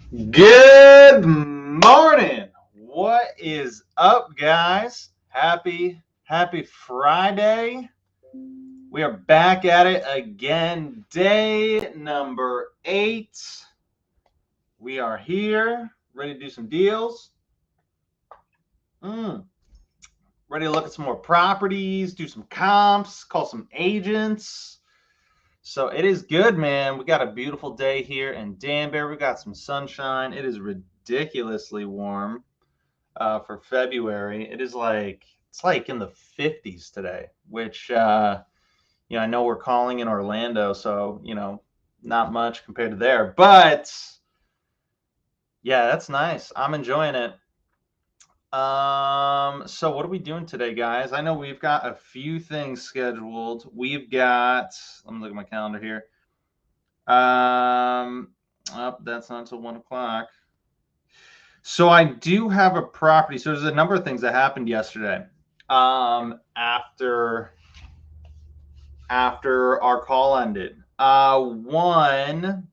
Good morning. What is up, guys? Happy Friday. We are back at it again. Day number 8. We are here, ready to do some deals. Ready to look at some more properties, do some comps, call some agents. So it is good, man. We got a beautiful day here in Danbury. We got some sunshine. It is ridiculously warm. For February. It's like in the 50s today, which I know we're calling in Orlando, so not much compared to there. But yeah, that's nice. I'm enjoying it. So what are we doing today, guys? I know we've got a few things scheduled. Let me look at my calendar here. That's not until 1 o'clock. So I do have a property. So there's a number of things that happened yesterday. After our call ended. One,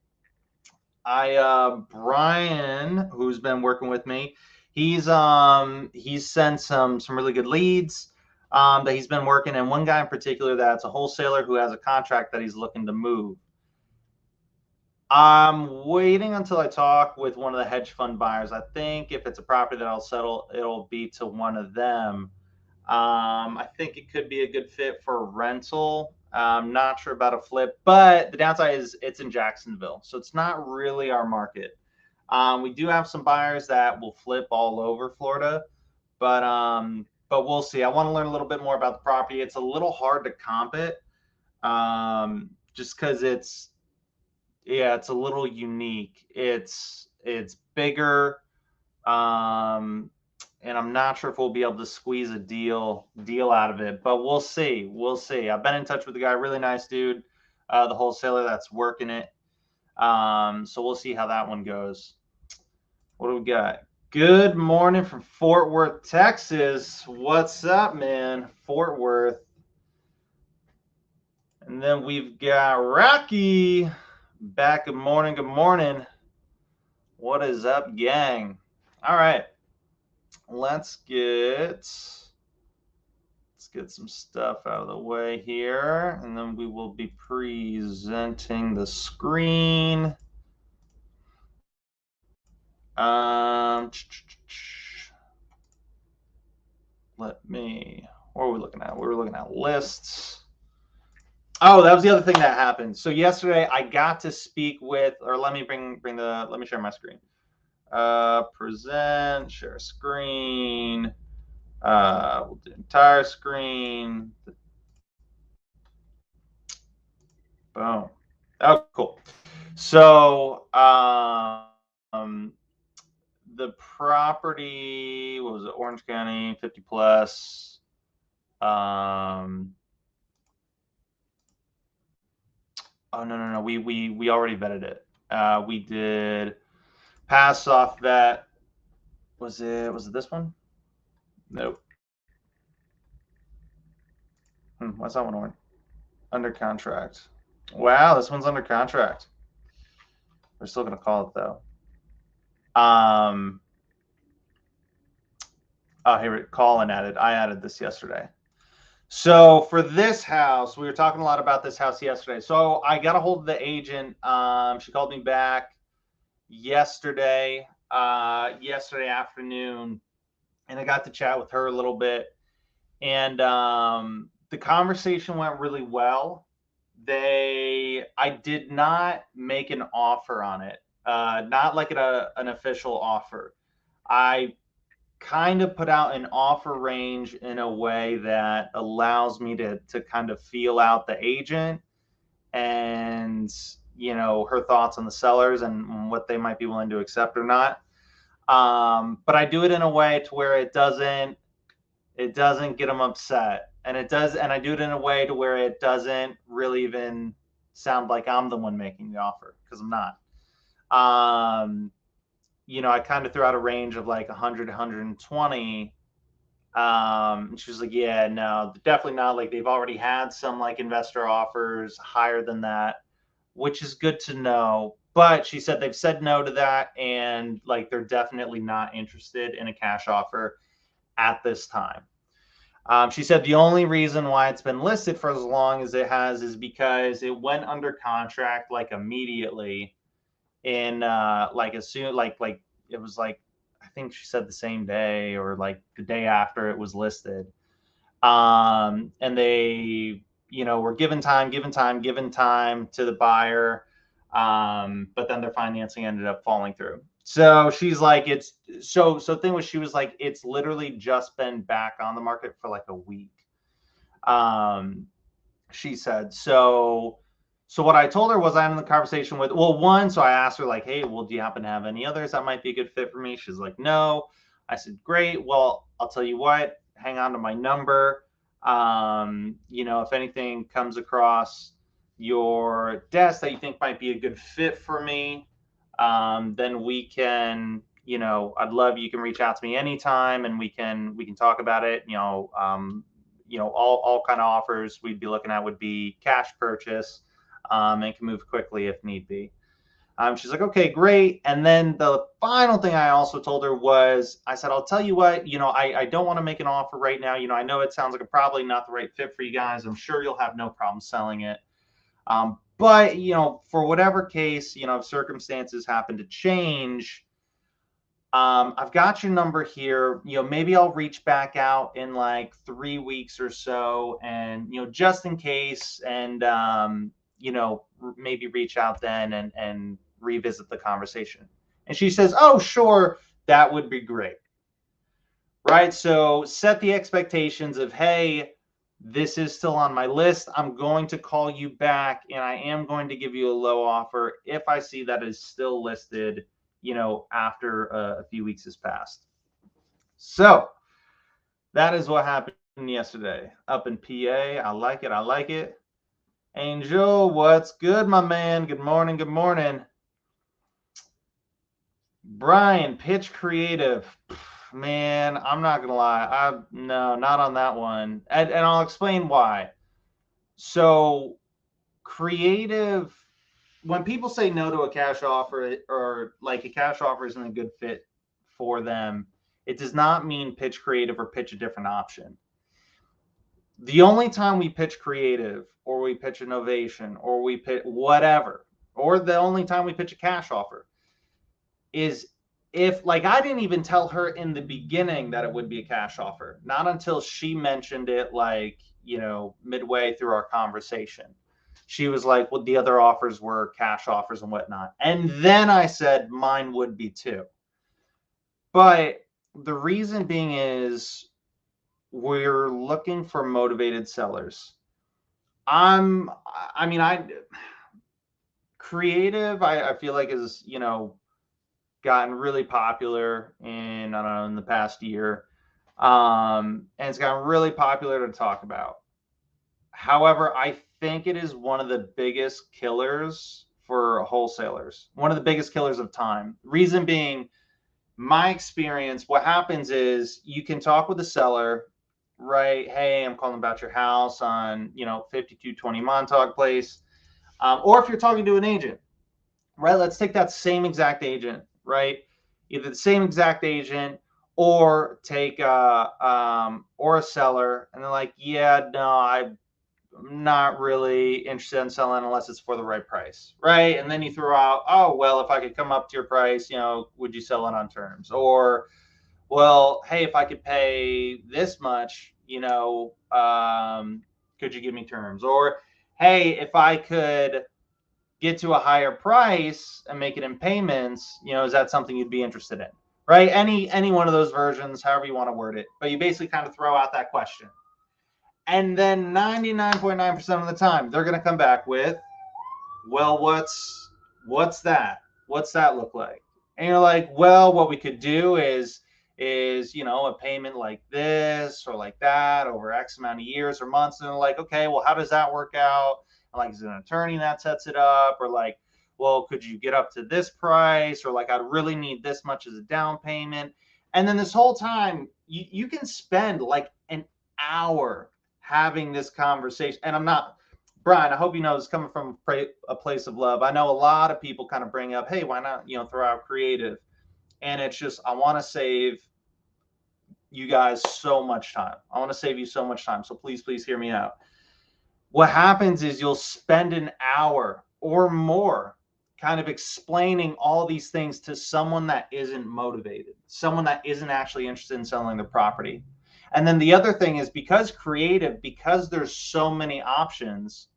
Brian, who's been working with me, he's sent some really good leads that he's been working, and one guy in particular that's a wholesaler who has a contract that he's looking to move. I'm waiting until I talk with one of the hedge fund buyers. I think if it's a property that I'll settle, it'll be to one of them. I think it could be a good fit for a rental. I'm not sure about a flip, but the downside is it's in Jacksonville, so it's not really our market. We do have some buyers that will flip all over Florida, but we'll see. I want to learn a little bit more about the property. It's a little hard to comp it, just because it's a little unique. It's bigger. And I'm not sure if we'll be able to squeeze a deal out of it, but we'll see. We'll see. I've been in touch with the guy, really nice dude, the wholesaler that's working it. So we'll see how that one goes. What do we got? Good morning from Fort Worth, Texas. What's up, man? Fort Worth. And then we've got Rocky back. Good morning. Good morning. What is up, gang? All right. Let's get some stuff out of the way here, and then we will be presenting the screen. What are we looking at? We were looking at lists. Oh, that was the other thing that happened. So yesterday I got to speak with, or let me share my screen. Present, share screen. We'll do entire screen. Boom. Oh, cool. So, the property, what was it? Orange County, 50 plus. Oh, no. We already vetted it. We did pass off vet. Was it this one? Nope. What's that one on? Under contract. Wow, this one's under contract. We're still gonna call it though. Oh, here, Colin added. I added this yesterday. So for this house, we were talking a lot about this house yesterday. So I got a hold of the agent. She called me back yesterday afternoon, and I got to chat with her a little bit. And the conversation went really well. I did not make an offer on it, not like an official offer. I kind of put out an offer range in a way that allows me to kind of feel out the agent and her thoughts on the sellers and what they might be willing to accept or not. But I do it in a way to where it doesn't get them upset, and I do it in a way to where it doesn't really even sound like I'm the one making the offer, because I'm not. I kind of threw out a range of like 100 to 120. And she was like, yeah, no, definitely not. Like, they've already had some like investor offers higher than that, which is good to know. But she said they've said no to that, and like they're definitely not interested in a cash offer at this time. She said the only reason why it's been listed for as long as it has is because it went under contract like immediately in like as soon like it was like I think she said the same day or like the day after it was listed. And they, were given time to the buyer. But then their financing ended up falling through. So she's like, so thing was, she was like, it's literally just been back on the market for like a week. Um, she said, so what I told her was I'm in the conversation with, well, one, so I asked her like, hey, well, do you happen to have any others that might be a good fit for me? She's like, no. I said, great. Well, I'll tell you what, hang on to my number. If anything comes across your desk that you think might be a good fit for me, then we can, I'd love you can reach out to me anytime and we can talk about it. All kind of offers we'd be looking at would be cash purchase, and can move quickly if need be. She's like, okay, great. And then the final thing I also told her was, I said, I'll tell you what, I don't want to make an offer right now. I know it sounds like a probably not the right fit for you guys. I'm sure you'll have no problem selling it. But, for whatever case, if circumstances happen to change, I've got your number here. Maybe I'll reach back out in like 3 weeks or so, and just in case, and maybe reach out then and revisit the conversation. And she says, "Oh, sure, that would be great." Right? So set the expectations of, hey, this is still on my list. I'm going to call you back, and I am going to give you a low offer if I see that is still listed, after a few weeks has passed. So that is what happened yesterday up in PA. I like it. I like it. Angel, what's good, my man? Good morning. Good morning. Brian, pitch creative. Man, I'm not gonna lie. No, not on that one. And I'll explain why. So creative, when people say no to a cash offer or like a cash offer isn't a good fit for them, it does not mean pitch creative or pitch a different option. The only time we pitch creative or we pitch innovation or we pitch whatever, or the only time we pitch a cash offer is if, like, I didn't even tell her in the beginning that it would be a cash offer, not until she mentioned it, like, midway through our conversation. She was like, well, the other offers were cash offers and whatnot. And then I said mine would be too. But the reason being is we're looking for motivated sellers. Creative, I feel like is, gotten really popular in, I don't know, in the past year. And it's gotten really popular to talk about. However, I think it is one of the biggest killers for wholesalers, one of the biggest killers of time. Reason being, my experience, what happens is you can talk with the seller, right? Hey, I'm calling about your house on, 5220 Montauk Place. Or if you're talking to an agent, right? Let's take that same exact agent, right? Either the same exact agent or take or a seller, and they're like, yeah, no, I'm not really interested in selling unless it's for the right price, right? And then you throw out, oh, well, if I could come up to your price, would you sell it on terms? Or, well, hey, if I could pay this much, could you give me terms? Or, hey, if I could get to a higher price and make it in payments, is that something you'd be interested in? Right? Any one of those versions, however you want to word it. But you basically kind of throw out that question. And then 99.9% of the time, they're going to come back with, well, what's that? What's that look like? And you're like, well, what we could do is a payment like this or like that over X amount of years or months. And they're like, okay, well, how does that work out? And like, is it an attorney that sets it up? Or like, well, could you get up to this price? Or like, I'd really need this much as a down payment. And then this whole time, you can spend like an hour having this conversation. And I'm not Brian, I hope you know it's coming from a place of love. I know a lot of people kind of bring up, hey, why not, throw out creative? And it's just, I want to save you guys so much time. I want to save you so much time. So please, please hear me out. What happens is you'll spend an hour or more kind of explaining all these things to someone that isn't motivated, someone that isn't actually interested in selling the property. And then the other thing is because there's so many options,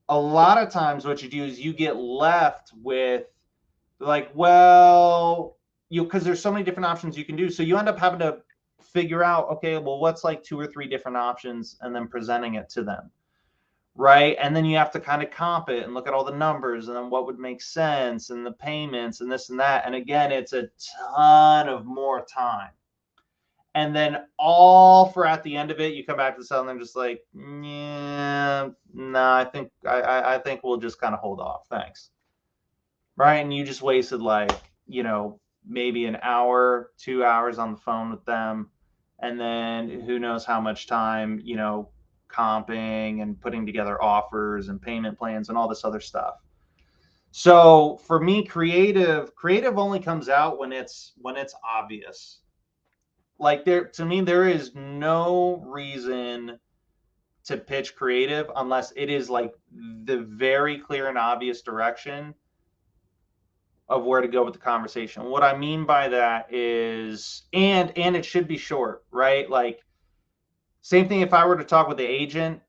a lot of times what you do is you get left with like, well, because there's so many different options you can do. So you end up having to figure out, okay, well, what's like 2 or 3 different options and then presenting it to them. Right. And then you have to kind of comp it and look at all the numbers and then what would make sense and the payments and this and that. And again, it's a ton of more time. And then all for at the end of it, you come back to the cell and they're just like, yeah, no, I think we'll just kind of hold off. Thanks. Right. And you just wasted like, maybe an hour, 2 hours on the phone with them. And then who knows how much time, comping and putting together offers and payment plans and all this other stuff. So for me, creative only comes out when it's obvious. Like to me, there is no reason to pitch creative unless it is like the very clear and obvious direction of where to go with the conversation. What I mean by that is, and it should be short, right? Like same thing if I were to talk with the agent,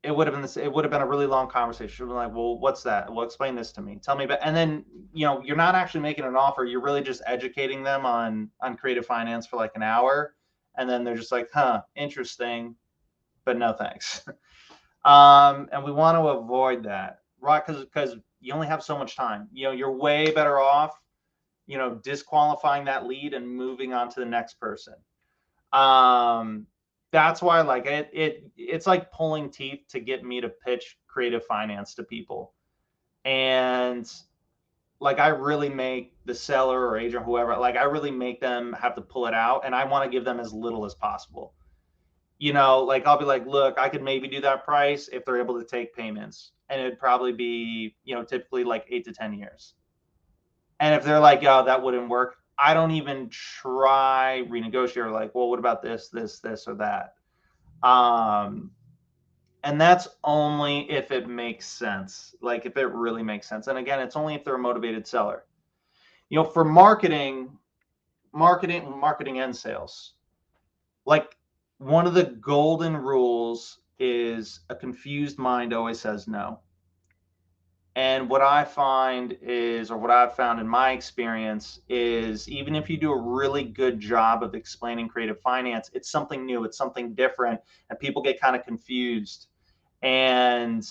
it would have been a really long conversation. Like, well, what's that? Well, explain this to me. Tell me about, and then you're not actually making an offer. You're really just educating them on creative finance for like an hour, and then they're just like, huh, interesting, but no thanks. And we want to avoid that, right? Because you only have so much time. You're way better off, disqualifying that lead and moving on to the next person. That's why like it's like pulling teeth to get me to pitch creative finance to people. And like I really make the seller or agent, whoever, like I really make them have to pull it out, and I want to give them as little as possible. Like I'll be like, look, I could maybe do that price if they're able to take payments, and it'd probably be, typically like 8 to 10 years. And if they're like, oh, that wouldn't work, I don't even try renegotiate or like, well, what about this, or that? And that's only if it makes sense. Like if it really makes sense. And again, it's only if they're a motivated seller. For marketing and sales, like one of the golden rules is a confused mind always says no. And what I find is, or what I've found in my experience is, even if you do a really good job of explaining creative finance, it's something new, it's something different, and people get kind of confused. And,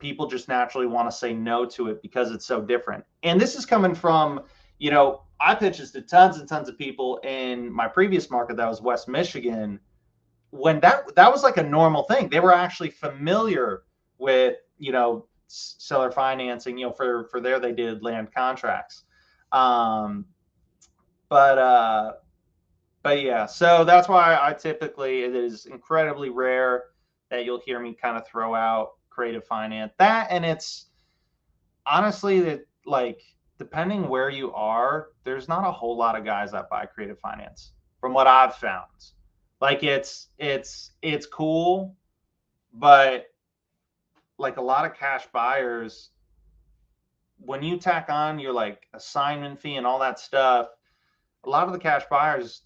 people just naturally want to say no to it because it's so different. And this is coming from, I pitched this to tons and tons of people in my previous market that was West Michigan, when that was like a normal thing. They were actually familiar with, seller financing, for there they did land contracts. But yeah, so that's why I typically, it is incredibly rare that you'll hear me kind of throw out creative finance. That, and it's honestly that, like, depending where you are, there's not a whole lot of guys that buy creative finance from what I've found. Like it's cool, but like a lot of cash buyers, when you tack on your like assignment fee and all that stuff, a lot of the cash buyers,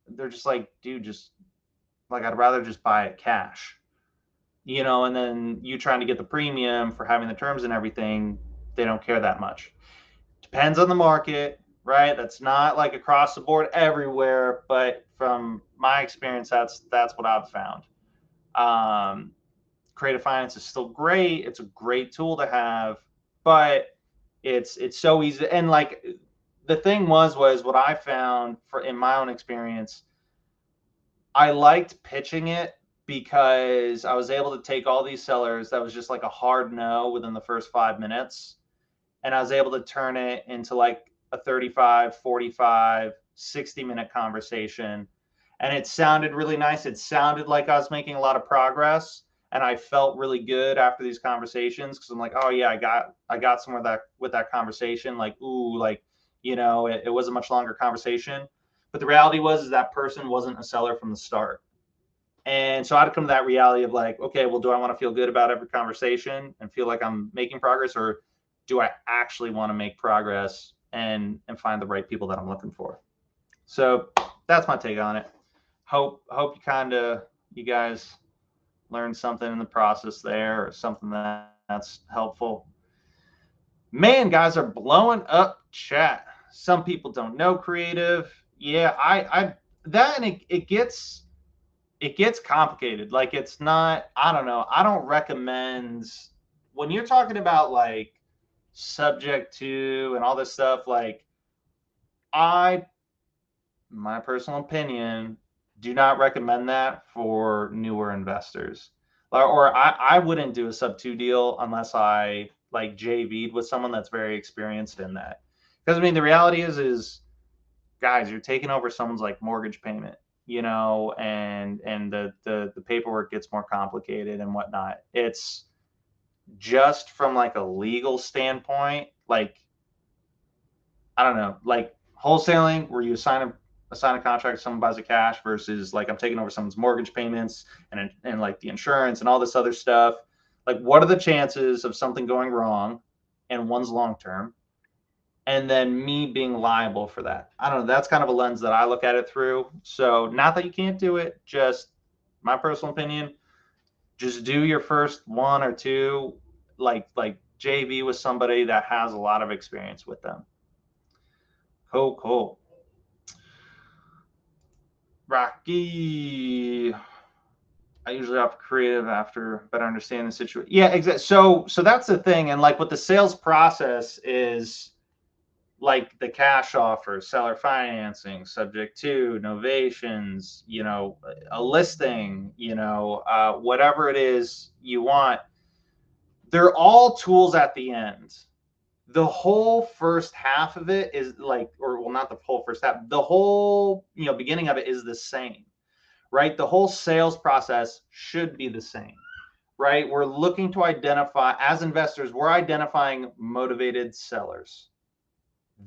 they're just like, dude, just like, I'd rather just buy it cash, and then you trying to get the premium for having the terms and everything, they don't care that much. Depends on the market, right? That's not like across the board everywhere, but from my experience, that's what I've found. Creative finance is still great. It's a great tool to have, but it's so easy. And like the thing was what I found in my own experience, I liked pitching it because I was able to take all these sellers that was just like a hard no within the first 5 minutes, and I was able to turn it into like a 35, 45, 60-minute conversation. And it sounded really nice. It sounded like I was making a lot of progress. and I felt really good after these conversations because I'm like, oh yeah, I got somewhere that with that conversation. Like, ooh, like, it was a much longer conversation. But the reality was is that person wasn't a seller from the start. And so I had to come to that reality of like, okay, well, do I want to feel good about every conversation and feel like I'm making progress, or do I actually want to make progress and find the right people that I'm looking for? So that's my take on it. Hope you guys learned something in the process there, or something that's helpful. Man, guys are blowing up chat. Some people don't know creative. Yeah, I that and it gets complicated. Like, it's not, I don't know. I don't recommend when you're talking about like subject to and all this stuff, like, I my personal opinion, do not recommend that for newer investors. Or I wouldn't do a sub two deal unless I like JV'd with someone that's very experienced in that. Because I mean, the reality is guys, you're taking over someone's like mortgage payment, and the paperwork gets more complicated and whatnot. It's just from like a legal standpoint, like, I don't know, like wholesaling where you assign a contract, someone buys a cash, versus like I'm taking over someone's mortgage payments and like the insurance and all this other stuff. Like, what are the chances of something going wrong and one's long term, and then me being liable for that? I don't know. That's kind of a lens that I look at it through. So, not that you can't do it, just my personal opinion. Just do your first one or two, like JV with somebody that has a lot of experience with them. Cool. Rocky. I usually opt creative after better understanding the situation. Yeah, exactly. So that's the thing. And like, what the sales process is, like the cash offer, seller financing, subject to novations, a listing, whatever it is you want, they're all tools at the end. The whole first half of it is like, or well, not the whole first half, the whole, beginning of it is the same, right? The whole sales process should be the same, right? We're looking to identify, as investors, we're identifying motivated sellers.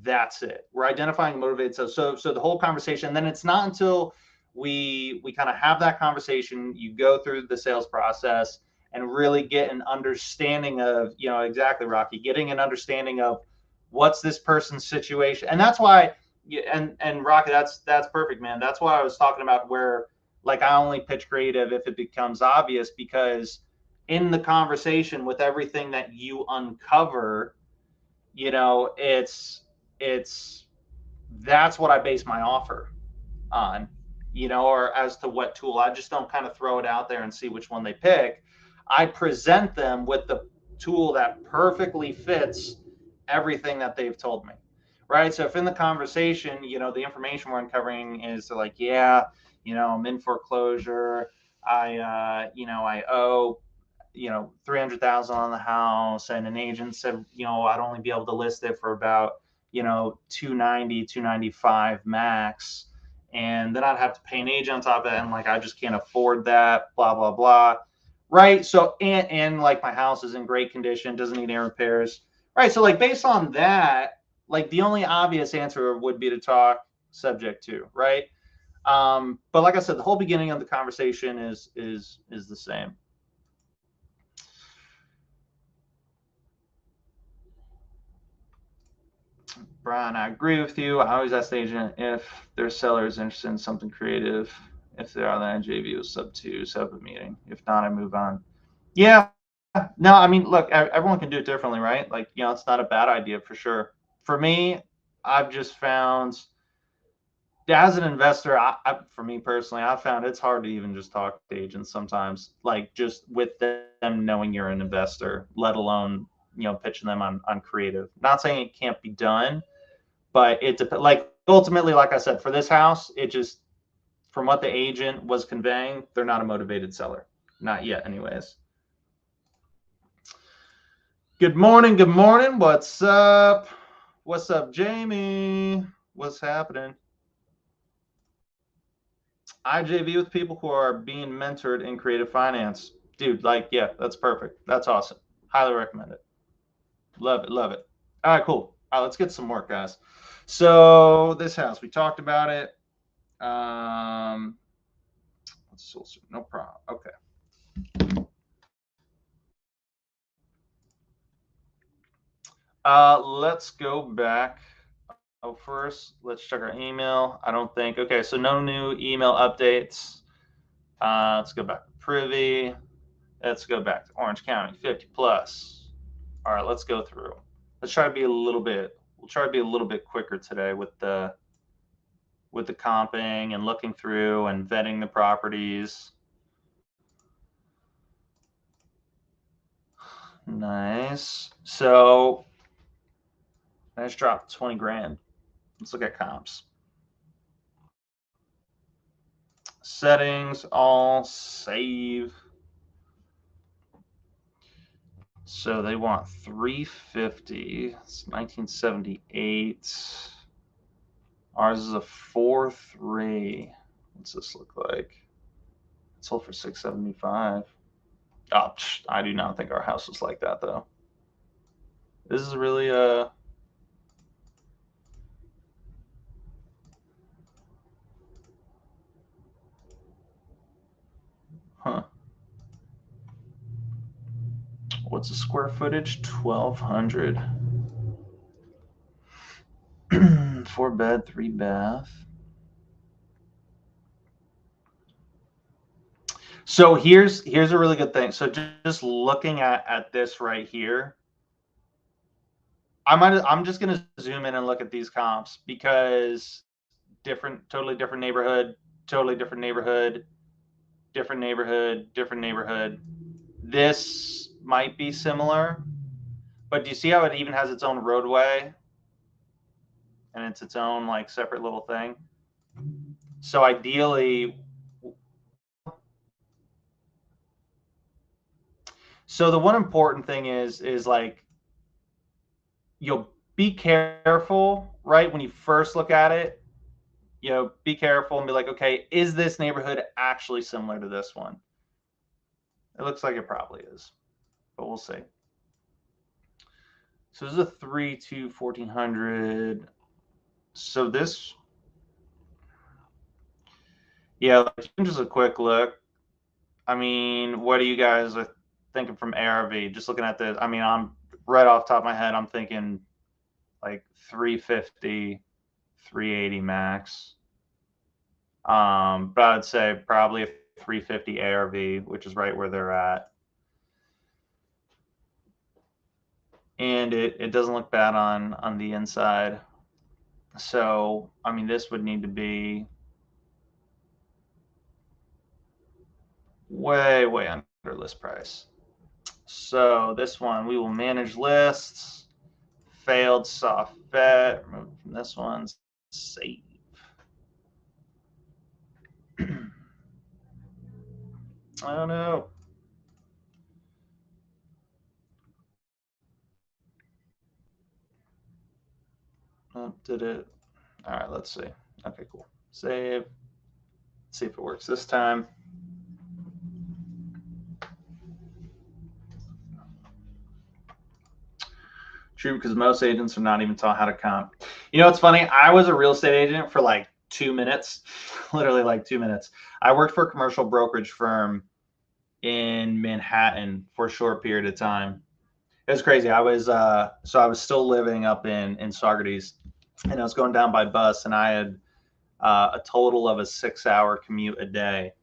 That's it. We're identifying motivated sellers. So the whole conversation, then it's not until we kind of have that conversation, you go through the sales process and really get an understanding of, exactly, Rocky, getting an understanding of what's this person's situation. And that's why, and Rocky, that's perfect, man. That's why I was talking about where, like, I only pitch creative if it becomes obvious, because in the conversation with everything that you uncover, it's that's what I base my offer on, or as to what tool. I just don't kind of throw it out there and see which one they pick. I present them with the tool that perfectly fits everything that they've told me. Right. So if in the conversation, the information we're uncovering is like, yeah, I'm in foreclosure. I owe 300,000 on the house, and an agent said, I'd only be able to list it for about, 290, 295 max. And then I'd have to pay an agent on top of it. And like, I just can't afford that, blah, blah, blah. Right. So, and like, my house is in great condition, doesn't need any repairs. Right. So like, based on that, like, the only obvious answer would be to talk subject to, right? But like I said, the whole beginning of the conversation is the same. Brian, I agree with you. I always ask the agent if their seller is interested in something creative. If they are, then JV was sub two, set up a meeting. If not, I move on. Yeah. No, I mean, look, everyone can do it differently, right? Like, it's not a bad idea for sure. For me, I've just found, as an investor, for me personally, I've found it's hard to even just talk to agents sometimes, like, just with them knowing you're an investor, let alone, pitching them on creative. Not saying it can't be done, but it depends. Like, ultimately, like I said, for this house, it just, from what the agent was conveying, they're not a motivated seller. Not yet, anyways. Good morning. What's up? What's up, Jamie? What's happening? I JV with people who are being mentored in creative finance. dude, like, yeah, that's perfect. That's awesome. Highly recommend it. Love it, love it. All right, cool. All right, let's get some more, guys. So this house, we talked about it. No problem. Okay. Let's go back. Oh, first, let's check our email. I don't think. Okay, so no new email updates. Let's go back to Privy. Let's go back to Orange County, 50 plus. All right, let's go through. Let's try to be a little bit. We'll try to be a little bit quicker today with the comping and looking through and vetting the properties. Nice. So I just dropped 20 grand. Let's look at comps. Settings, all save. So they want 350. It's 1978. Ours is a 4.3. What's this look like? It sold for 675. Oh, I do not think our house is like that though. This is really huh. What's the square footage? 1,200. 4 bed, 3 bath. So here's a really good thing. So just looking at this right here, I'm just gonna zoom in and look at these comps because totally different neighborhood, totally different neighborhood, different neighborhood, different neighborhood. This might be similar, but do you see how it even has its own roadway and it's its own like separate little thing? So ideally, so the one important thing is like you'll be careful, right? When you first look at it, be careful and be like, okay, is this neighborhood actually similar to this one? It looks like it probably is, but we'll see. So this is a 3.2 1,400. So this, yeah, just a quick look. I mean, what are you guys thinking from ARV? Just looking at this, I mean, I'm right off the top of my head, I'm thinking like 350, 380 max. But I'd say probably a 350 ARV, which is right where they're at. And it doesn't look bad on the inside. So, I mean, this would need to be way, way under list price. So this one, we will manage lists. Failed soft bet. Remove from this one. Save. I don't know. Oh, did it? All right, let's see. Okay, cool. Save. Let's see if it works this time. True, because most agents are not even taught how to comp. You know, it's funny. I was a real estate agent for like 2 minutes, literally like 2 minutes. I worked for a commercial brokerage firm in Manhattan for a short period of time. It was crazy. I was still living up in Saugerties, and I was going down by bus, and I had a total of a 6-hour commute a day.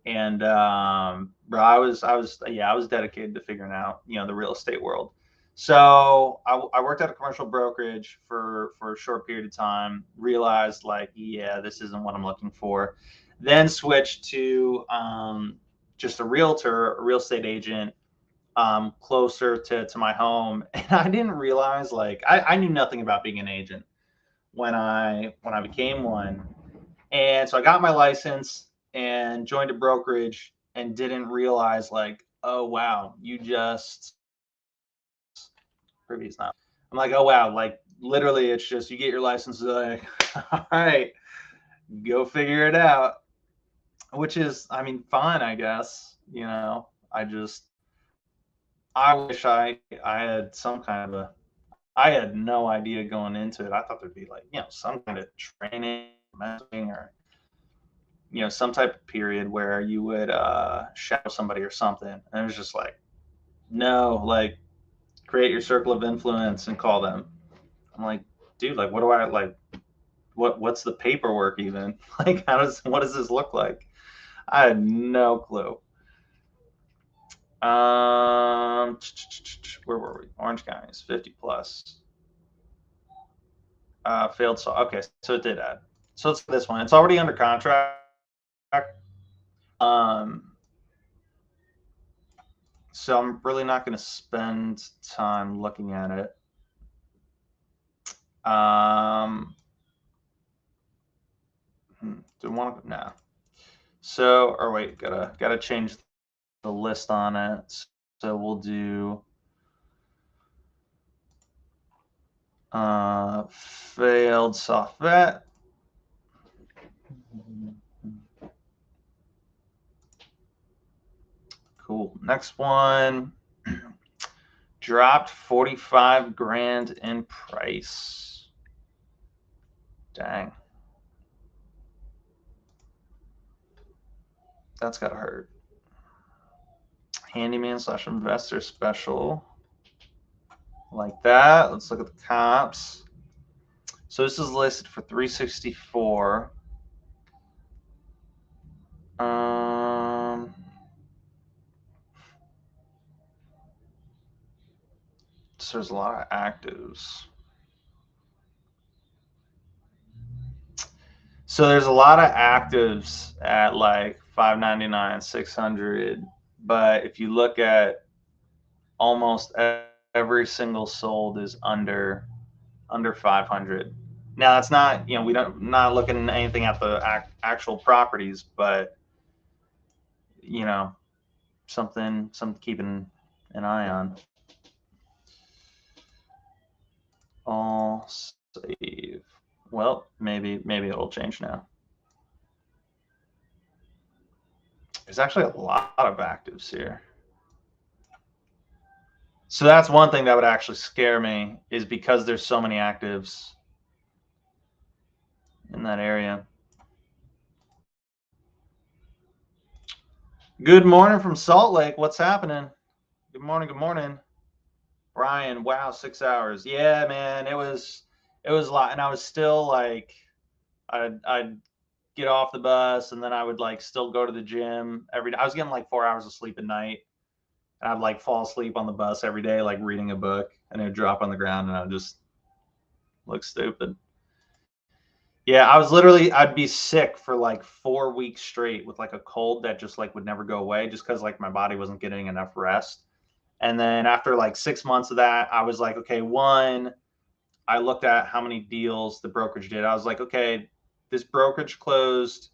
And bro, I was dedicated to figuring out the real estate world. So I worked at a commercial brokerage for a short period of time. Realized like, yeah, this isn't what I'm looking for. Then switched to just a realtor, a real estate agent, closer to my home. And I didn't realize like I knew nothing about being an agent when I became one. And so I got my license and joined a brokerage and didn't realize like, oh wow, you just previous now. I'm like, oh wow, like literally it's just you get your license, like, all right, go figure it out. Which is, I mean, fine, I guess, I wish I had some kind of a, I had no idea going into it. I thought there'd be like, some kind of training, mentoring, or, some type of period where you would shadow somebody or something. And it was just like, no, like, create your circle of influence and call them. I'm like, dude, like, what do I like? What's the paperwork even? Like, what does this look like? I had no clue. Where were we? Orange County is 50 plus. Failed saw. Okay, so it did add. So it's this one. It's already under contract. So I'm really not going to spend time looking at it. Do want to no. So, or wait, gotta change the list on it. So we'll do failed soft vet. Cool. Next one. Dropped 45 grand in price. Dang. That's gotta hurt. Handyman / investor special. Like that. Let's look at the comps. So this is listed for 364. So there's a lot of actives. So there's a lot of actives at like 599, 600, but if you look at almost every single sold is under 500. Now that's not, we don't not looking anything at the actual properties, but something keeping an eye on. All save. Well, maybe it'll change now. There's actually a lot of actives here. So that's one thing that would actually scare me, is because there's so many actives in that area. Good morning from Salt Lake. What's happening? Good morning. Good morning. Brian, wow, 6 hours. Yeah, man, it was a lot. And I was still like, I'd get off the bus and then I would like still go to the gym every day. I was getting like 4 hours of sleep a night. And I'd like fall asleep on the bus every day, like reading a book, and it would drop on the ground and I would just look stupid. Yeah, I'd be sick for like 4 weeks straight with like a cold that just like would never go away, just because like my body wasn't getting enough rest. And then after like 6 months of that, I was like, okay, I looked at how many deals the brokerage did. I was like, okay, this brokerage closed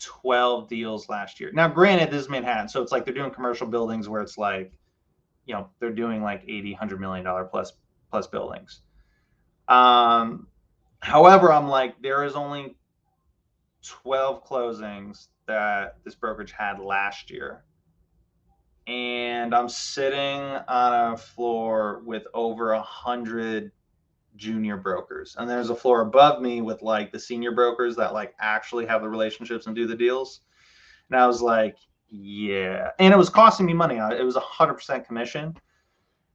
12 deals last year. Now, granted, this is Manhattan, so it's like they're doing commercial buildings where it's like, they're doing like $80-100 million plus buildings. However, I'm like, there is only 12 closings that this brokerage had last year. And I'm sitting on a floor with over 100 junior brokers. And there's a floor above me with like the senior brokers that like actually have the relationships and do the deals. And I was like, yeah. And it was costing me money. It was 100% commission.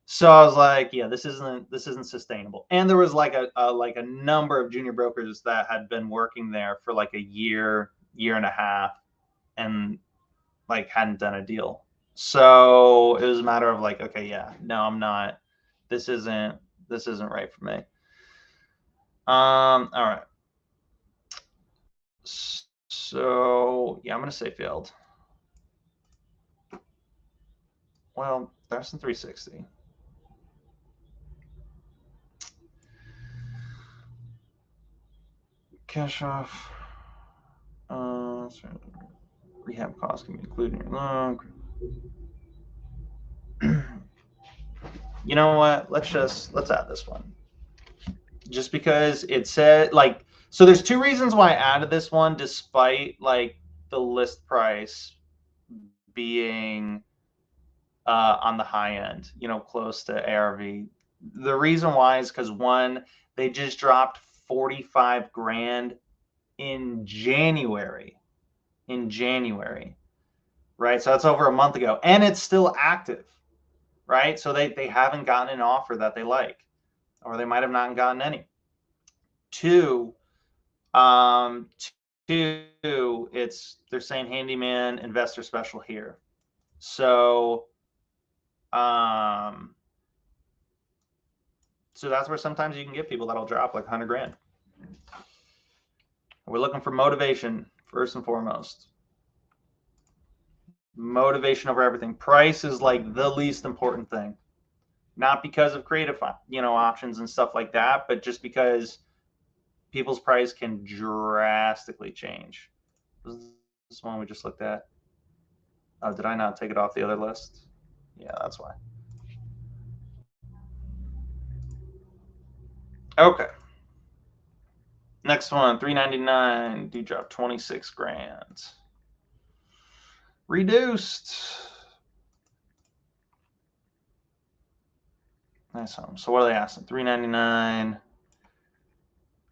So I was like, yeah, this isn't sustainable. And there was like a number of junior brokers that had been working there for like a year and a half, and like hadn't done a deal. So it was a matter of like, okay, yeah, no, I'm not. This isn't right for me. All right. So yeah, I'm gonna say failed. Well, that's in 360. Cash off. Rehab costs can be included in your loan. You know what? Let's add this one. Just because it said like, so there's two reasons why I added this one, despite like the list price being on the high end, close to ARV. The reason why is because one, they just dropped 45 grand in January. Right? So that's over a month ago, and it's still active, right? So they haven't gotten an offer that they like, or they might have not gotten any. Two, they're saying handyman investor special here. So so that's where sometimes you can get people that'll drop like 100 grand. We're looking for motivation first and foremost. Motivation over everything. Price is like the least important thing. Not because of creative, options and stuff like that, but just because people's price can drastically change. This one we just looked at. Oh, did I not take it off the other list? Yeah, that's why. Okay. Next one, 399. Do drop 26 grand. Reduced. Nice home. So what are they asking? 399.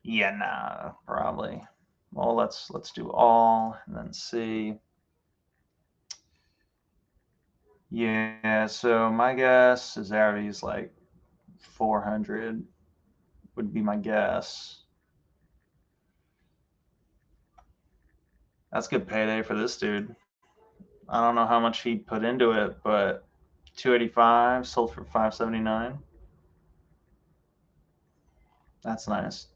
Yeah, nah, probably. Well, let's do all and then see. Yeah, so my guess is Ari's like 400 would be my guess. That's good payday for this dude. I don't know how much he put into it, but 285 sold for 579. That's nice.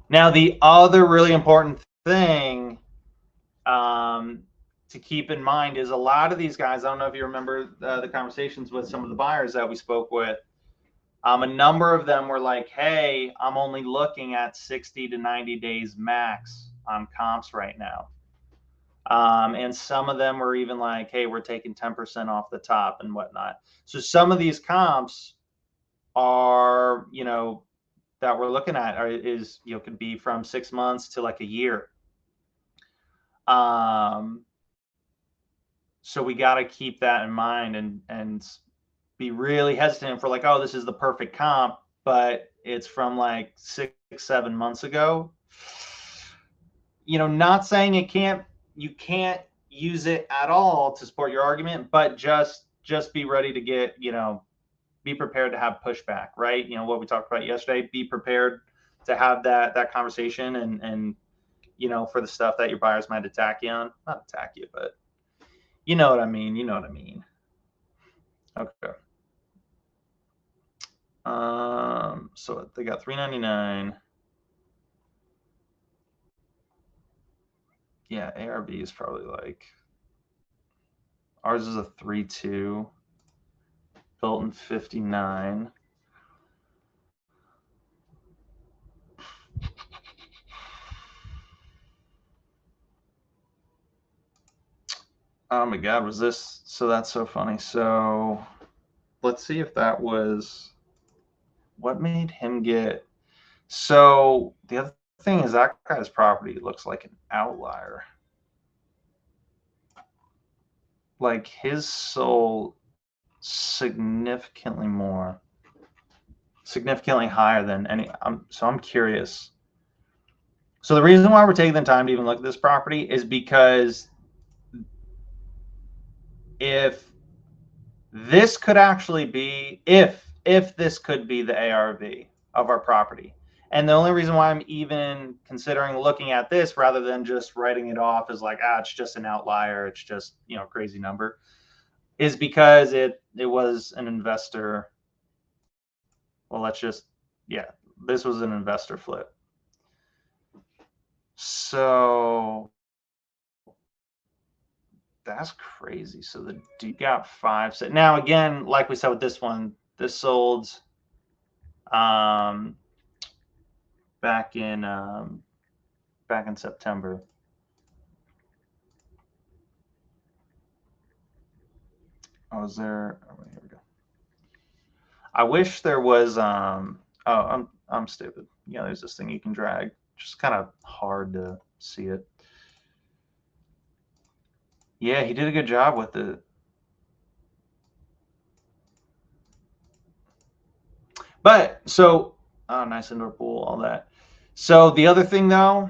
Now the other really important thing to keep in mind is a lot of these guys. I don't know if you remember the conversations with some of the buyers that we spoke with. A number of them were like, "Hey, I'm only looking at 60 to 90 days max on comps right now." And some of them were even like, "Hey, we're taking 10% off the top and whatnot." So some of these comps are, that we're looking at could be from 6 months to like a year. So we got to keep that in mind and be really hesitant for like, oh, this is the perfect comp, but it's from like 6-7 months ago. Not saying you can't use it at all to support your argument, but just be ready to get, be prepared to have pushback, right? What we talked about yesterday, be prepared to have that conversation and for the stuff that your buyers might attack you on. Not attack you, but you know what I mean. Okay. So they got 399. Yeah, ARV is probably like, ours is a 3.2, built in 59. Oh my God, was this? So that's so funny. So let's see if that was what made him get. So the other thing is that guy's property looks like an outlier. Like his sold significantly higher than any. So I'm curious. So the reason why we're taking the time to even look at this property is because if this could actually be, if this could be the ARV of our property, and the only reason why I'm even considering looking at this rather than just writing it off as like, it's just an outlier, it's just, crazy number, is because it was an investor. Well, this was an investor flip. So that's crazy. So the dude got 5. So now again, like we said with this one, this sold back in September. Oh, is there? Oh, here we go. I wish there was. Oh, I'm stupid. There's this thing you can drag. Just kind of hard to see it. Yeah, he did a good job with it. But so, oh, nice indoor pool, all that. So the other thing though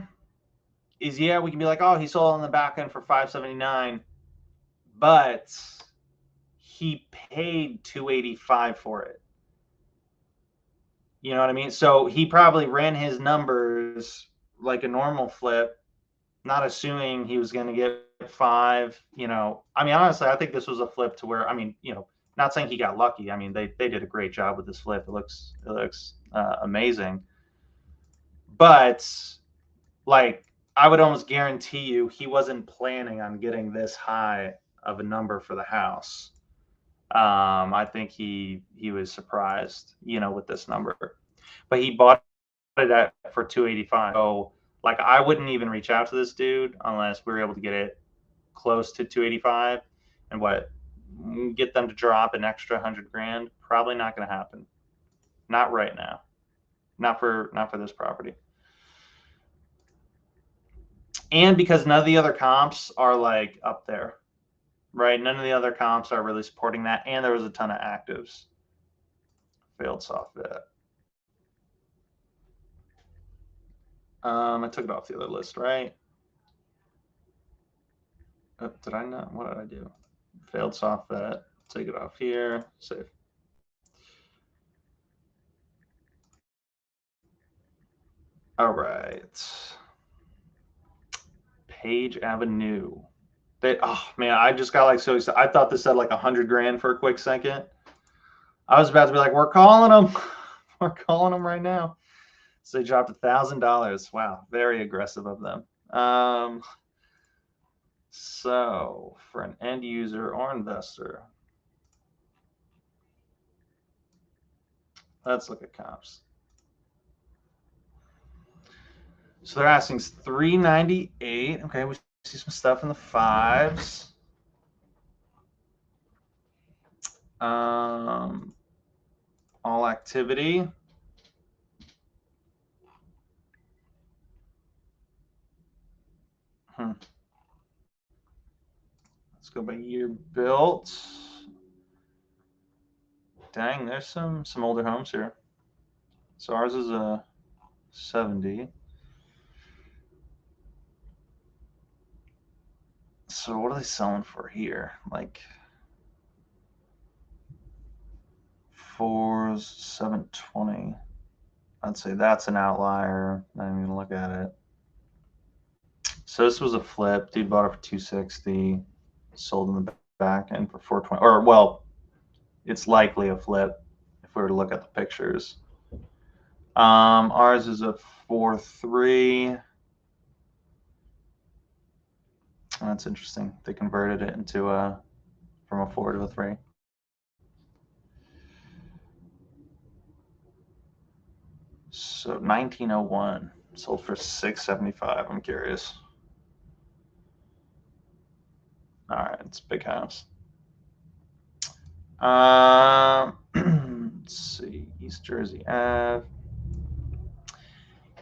is, yeah, we can be like, oh, he sold on the back end for 579, but he paid 285 for it. You know what I mean? So he probably ran his numbers like a normal flip, not assuming he was going to get five. I mean, honestly, I think this was a flip to where, I mean, not saying he got lucky. I mean, they did a great job with this flip. It looks amazing. But like, I would almost guarantee you he wasn't planning on getting this high of a number for the house. I think he was surprised, with this number, but he bought it at for 285. So like, I wouldn't even reach out to this dude unless we were able to get it close to 285, and what, get them to drop an extra 100 grand. Probably not going to happen. Not right now. Not for this property. And because none of the other comps are like up there, right? None of the other comps are really supporting that, and there was a ton of actives. Failed soft bet. I took it off the other list, right? Oh, did I not? What did I do? Failed soft bet. Take it off here. Save. All right. Page Avenue. Oh man, I just got like so excited. I thought this said like 100 grand for a quick second. I was about to be like, we're calling them. We're calling them right now. So they dropped $1,000. Wow, very aggressive of them. So for an end user or investor, let's look at comps. So they're asking 398. Okay, we see some stuff in the fives. All activity. Let's go by year built. Dang, there's some older homes here. So ours is a 70. So what are they selling for here? Like fours, 720. I'd say that's an outlier. Not even gonna look at it. So this was a flip. Dude bought it for 260, sold in the back end for 420. Or well, it's likely a flip if we were to look at the pictures. Ours is a 4.3. That's interesting. They converted it into from a 4 to a 3. So 1901 sold for 675. I'm curious. All right, it's a big house. Let's see, East Jersey Ave.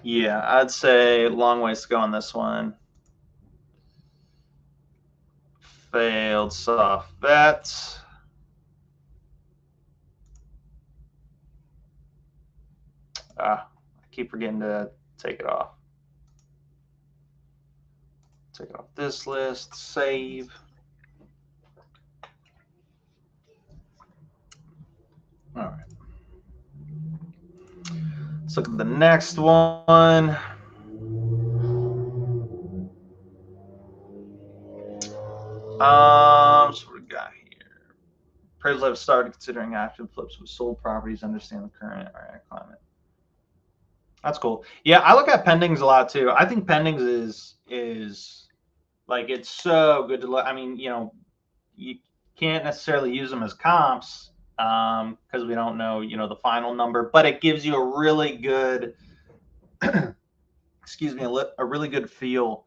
Yeah, I'd say long ways to go on this one. Failed soft bet. I keep forgetting to take it off. Take it off this list. Save. All right. Let's look at the next one. So what we got here? Appraisals have started considering active flips with sold properties. Understand the current climate. That's cool. Yeah, I look at pendings a lot too. I think pendings is like, it's so good to look. I mean, you can't necessarily use them as comps because we don't know, the final number, but it gives you a really good, excuse me, a really good feel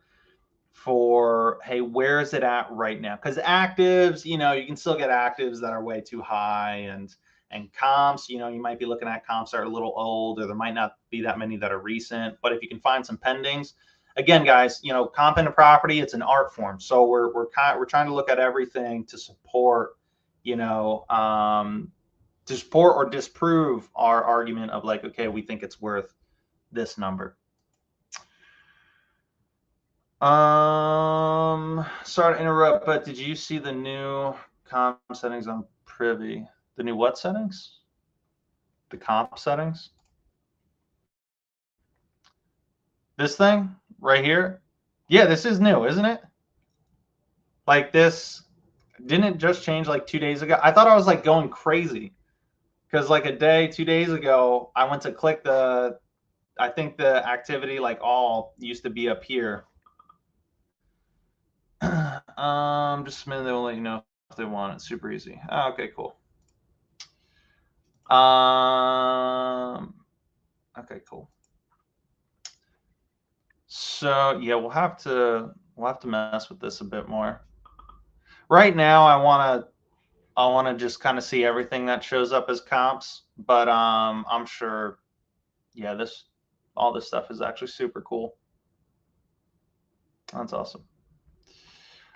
for, hey, where is it at right now? Because actives, you can still get actives that are way too high, and comps, you might be looking at comps that are a little old, or there might not be that many that are recent. But if you can find some pendings, again, guys, you know, comp into property, it's an art form. So we're trying to look at everything to support, you know, to support or disprove our argument of like, okay, we think it's worth this number. Sorry to interrupt, but did you see the new comp settings on Privy? The new what settings? The comp settings? This thing right here? Yeah, this is new, isn't it? Like this didn't it just change like 2 days ago? I thought I was like going crazy because like 2 days ago, I went to click I think the activity like all used to be up here. Just a minute, they will let you know if they want it. Super easy. Oh, okay, cool. Okay, cool. So yeah, we'll have to mess with this a bit more. Right now, I wanna just kind of see everything that shows up as comps, but I'm sure, yeah, all this stuff is actually super cool. That's awesome.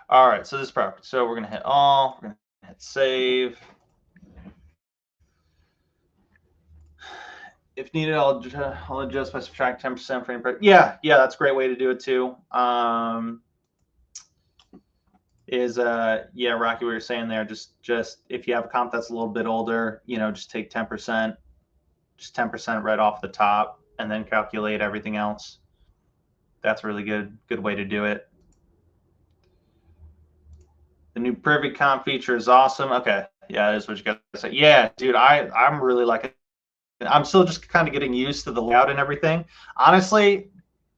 All right, so this property. So we're gonna hit all. We're gonna hit save. If needed, I'll adjust by subtract 10% for any. Yeah, that's a great way to do it too. Yeah, Rocky, what you're saying there, just if you have a comp that's a little bit older, you know, just take 10%, just 10% right off the top, and then calculate everything else. That's a really good way to do it. The new Privy comp feature is awesome. Okay, yeah, that is what you got to say. Yeah, dude, I'm really liking it. I'm still just kind of getting used to the layout and everything. Honestly,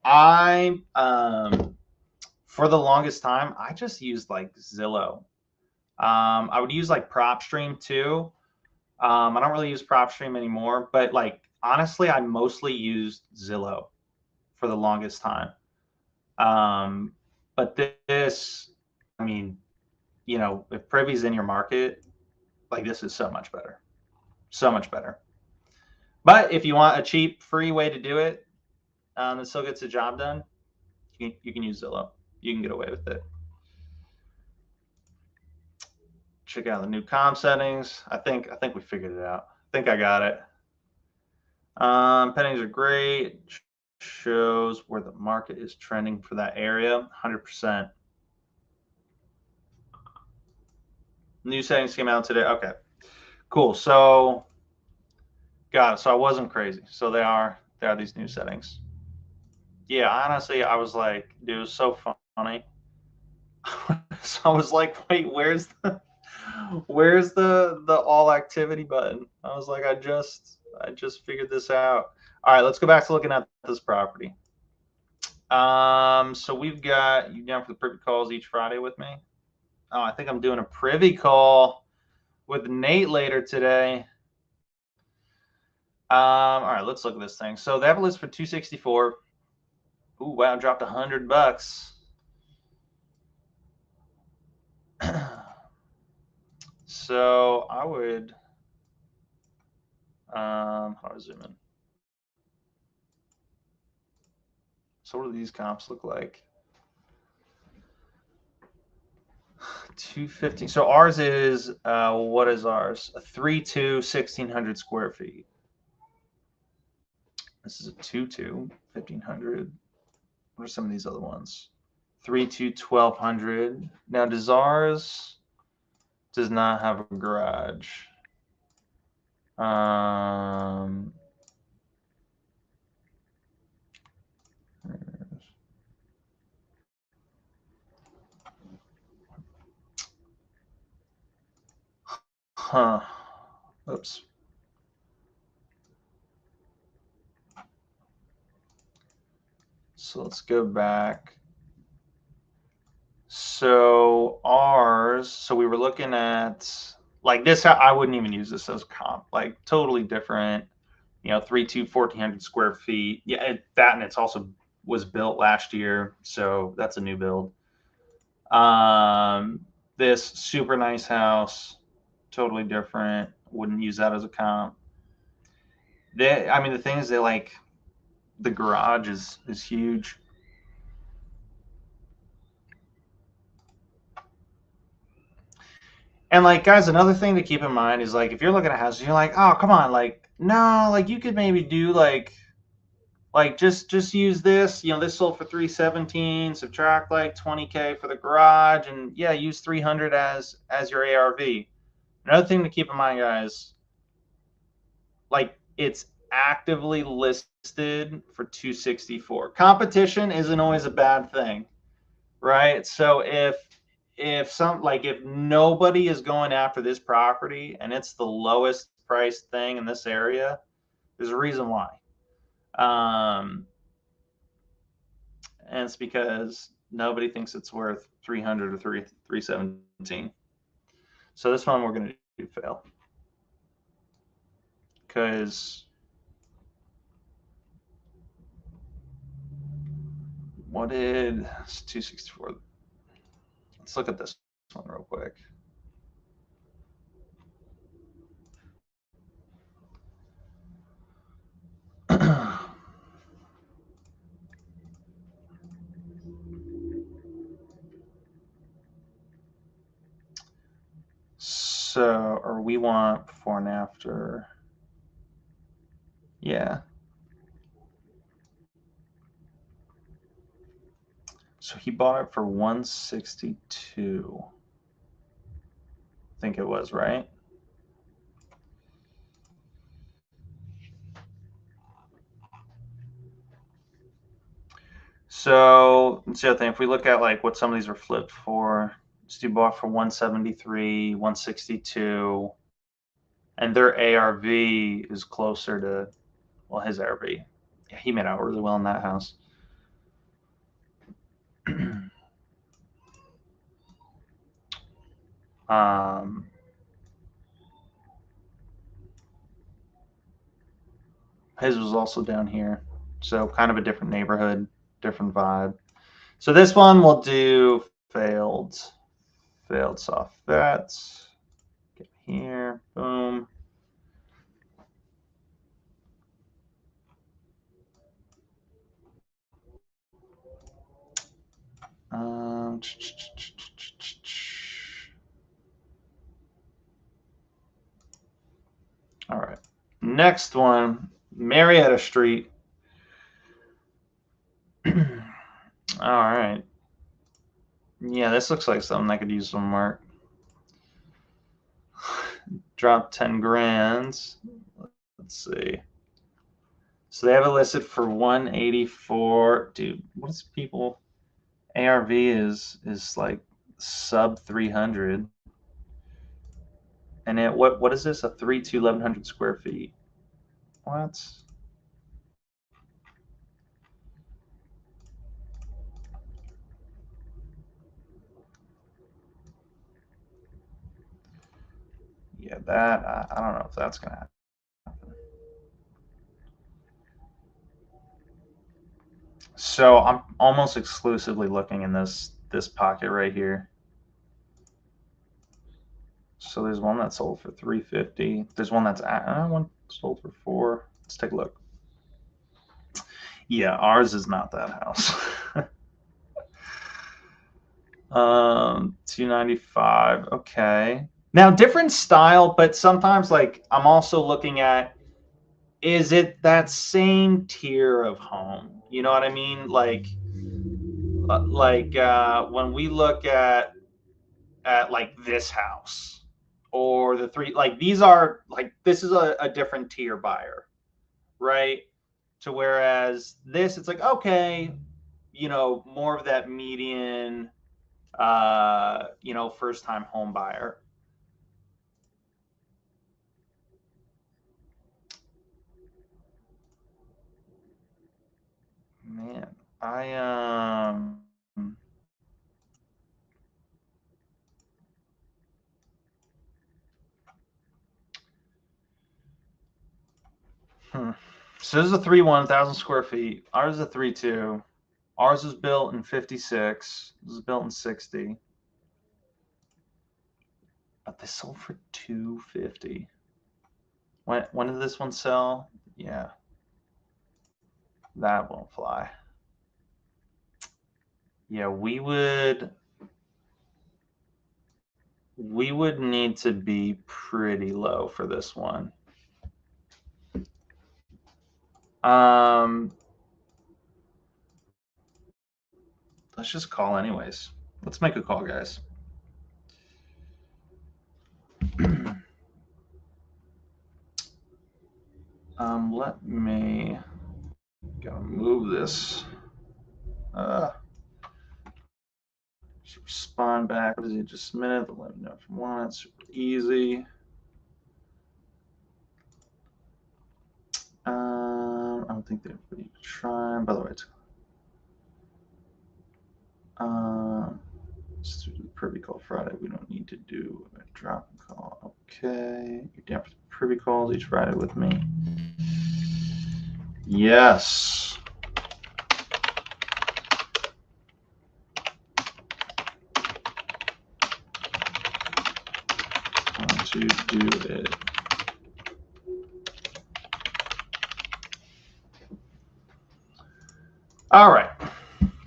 I for the longest time I just used like Zillow. I would use like PropStream too. I don't really use PropStream anymore, but like honestly, I mostly used Zillow for the longest time. But this, I mean, you know, if Privy's in your market, like this is so much better, so much better. But if you want a cheap, free way to do it, that still gets the job done, you can use Zillow. You can get away with it. Check out the new comp settings. I think we figured it out. I think I got it. Pennies are great. Shows where the market is trending for that area. 100%. New settings came out today. Okay, cool. So, got it. So I wasn't crazy. So they are these new settings. Yeah, honestly, I was like, dude, it was so funny. So I was like, wait, where's the all activity button? I was like, I just figured this out. All right, let's go back to looking at this property. So we've got you down for the privy calls each Friday with me. Oh, I think I'm doing a privy call with Nate later today. All right, let's look at this thing. So they have a list for 264. Ooh, wow, dropped $100. So I would how do I zoom in? So what do these comps look like? 250. So ours is what is ours? A 3.2, 1,600 square feet. This is a 2.2, 1,500. What are some of these other ones? 3.2, 1,200. Now does ours does not have a garage. Huh. Oops. So let's go back. So ours, so we were looking at like this, I wouldn't even use this as comp, like totally different, you know, 3.2, 1,400 square feet. Yeah, that and it's also was built last year, so that's a new build. This super nice house, totally different. Wouldn't use that as a comp. I mean, the thing is, they like the garage is huge. And like, guys, another thing to keep in mind is like, if you're looking at houses, you're like, oh, come on, like, no, like you could maybe do like just use this. You know, this sold for 317. Subtract like 20K for the garage, and yeah, use 300 as your ARV. Another thing to keep in mind, guys, like it's actively listed for 264. Competition isn't always a bad thing, right? So if nobody is going after this property and it's the lowest priced thing in this area, there's a reason why. And it's because nobody thinks it's worth 300 or 317. So this one we're going to do fail, because what did 264? Let's look at this one real quick. So, or we want before and after. Yeah. So he bought it for 162. I think it was, right? So that's the other thing. If we look at like what some of these are flipped for, Stu bought for 173, 162, and their ARV is closer to, well, his ARV. Yeah, he made out really well in that house. His was also down here, so kind of a different neighborhood, different vibe. So this one we'll do failed soft bets. Get here, boom. All right. Next one, Marietta Street. All right. Yeah, this looks like something I could use some work. Drop 10 grand. Let's see. So they have it listed for 184. Dude, what is people? ARV is like sub 300. And what is this? A 3 to 1100 square feet. What? Yeah, that I don't know if that's gonna happen. So I'm almost exclusively looking in this pocket right here. So there's one that sold for 350. There's one that's one sold for 4. Let's take a look. Yeah, ours is not that house. 295. Okay. Now different style, but sometimes like I'm also looking at, is it that same tier of home? You know what I mean? Like when we look at like this house or the three, like these are like, this is a different tier buyer, right? To whereas this, it's like, okay, you know, more of that median, you know, first time home buyer. Man, I so this is a 3-1,000 square feet. Ours is a 3-2. Ours was built in 56. This was built in 60. But this sold for 250. When did this one sell? Yeah, that won't fly. Yeah, we would. We would need to be pretty low for this one. Let's just call anyways. Let's make a call, guys. Let me gotta move this. Respond back. What is it? Just a minute. Let me know if you want it. Super easy. I don't think they're really trying. By the way, let's do the privy call Friday. We don't need to do a drop call. Okay. You damn privy calls each Friday with me. Yes. Want to do it. All right.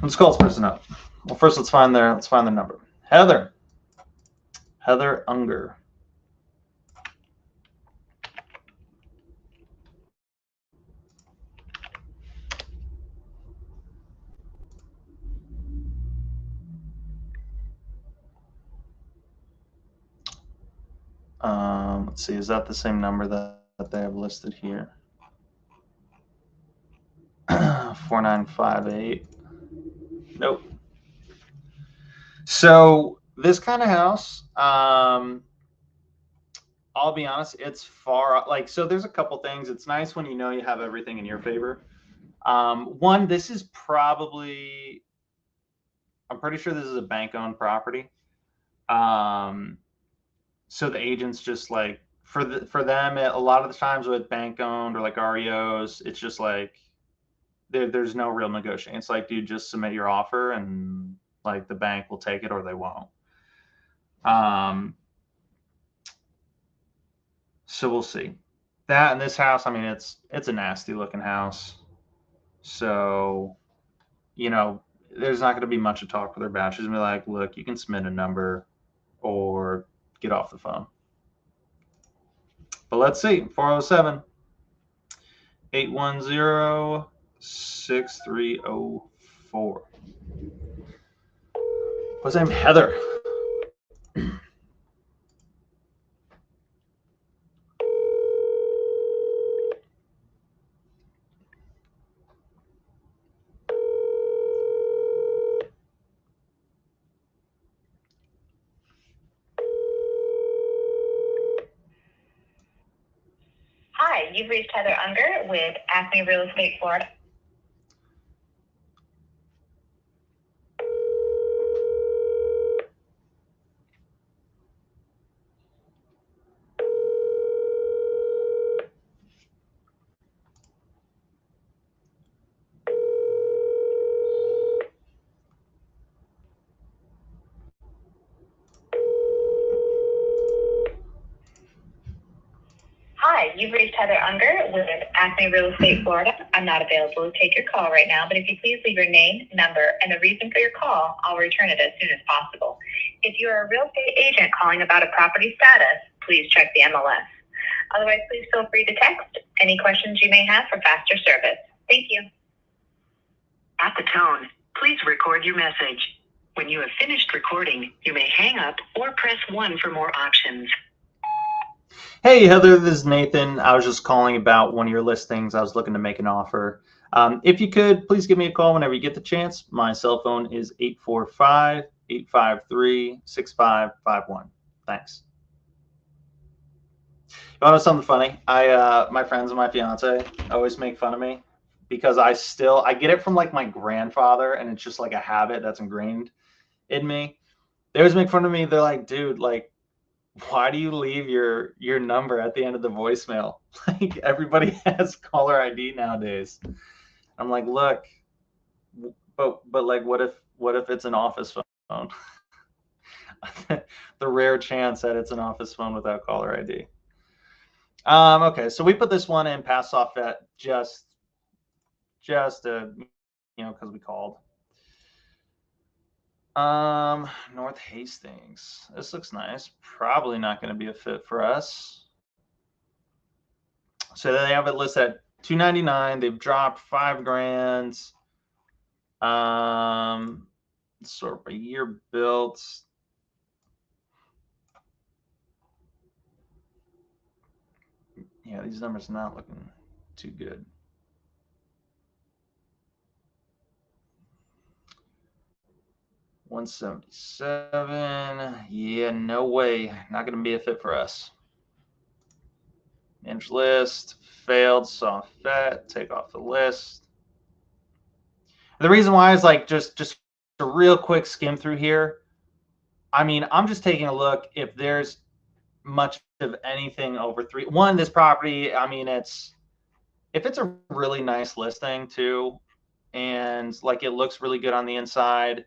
Let's call this person up. Well, first let's find their number. Heather Unger. Let's see, is that the same number that they have listed here? 4958. Nope. So this kind of house, I'll be honest, it's far like, so there's a couple things. It's nice when you know you have everything in your favor. One, this is probably, I'm pretty sure this is a bank-owned property. So the agents just like for them, a lot of the times with bank-owned or like REOs, it's just like there's no real negotiating. It's like, dude, just submit your offer and like the bank will take it or they won't. So we'll see. That in this house, I mean, it's a nasty looking house. So, you know, there's not going to be much to talk with their batches and be like, look, you can submit a number or get off the phone. But let's see. 407 810 6304. What's her name? Heather. Hi, you've reached Heather Unger with Acme Real Estate Florida. Hi, you've reached Heather Unger with Acme Real Estate Florida. I'm not available to take your call right now, but if you please leave your name, number, and the reason for your call, I'll return it as soon as possible. If you are a real estate agent calling about a property status, please check the MLS. Otherwise, please feel free to text any questions you may have for faster service. Thank you. At the tone, please record your message. When you have finished recording, you may hang up or press 1 for more options. Hey, Heather, this is Nathan. I was just calling about one of your listings. I was looking to make an offer. If you could, please give me a call whenever you get the chance. My cell phone is 845-853-6551. Thanks. You want to know something funny? My friends and my fiance always make fun of me because I get it from like my grandfather, and it's just like a habit that's ingrained in me. They always make fun of me. They're like, dude, like, why do you leave your number at the end of the voicemail? Like, everybody has caller ID nowadays. I'm like, look, but like, what if it's an office phone? The rare chance that it's an office phone without caller ID. Okay, so we put this one in pass off at just because we called. North Hastings. This looks nice. Probably not going to be a fit for us. So they have it listed at $299. They've dropped $5,000. Sort of a year built. Yeah, these numbers not looking too good. $177. Yeah, no way. Not going to be a fit for us. Manage list. Failed. Soft bet. Take off the list. The reason why is like just a real quick skim through here. I mean, I'm just taking a look if there's much of anything over three. One, this property, I mean, if it's a really nice listing too, and like it looks really good on the inside,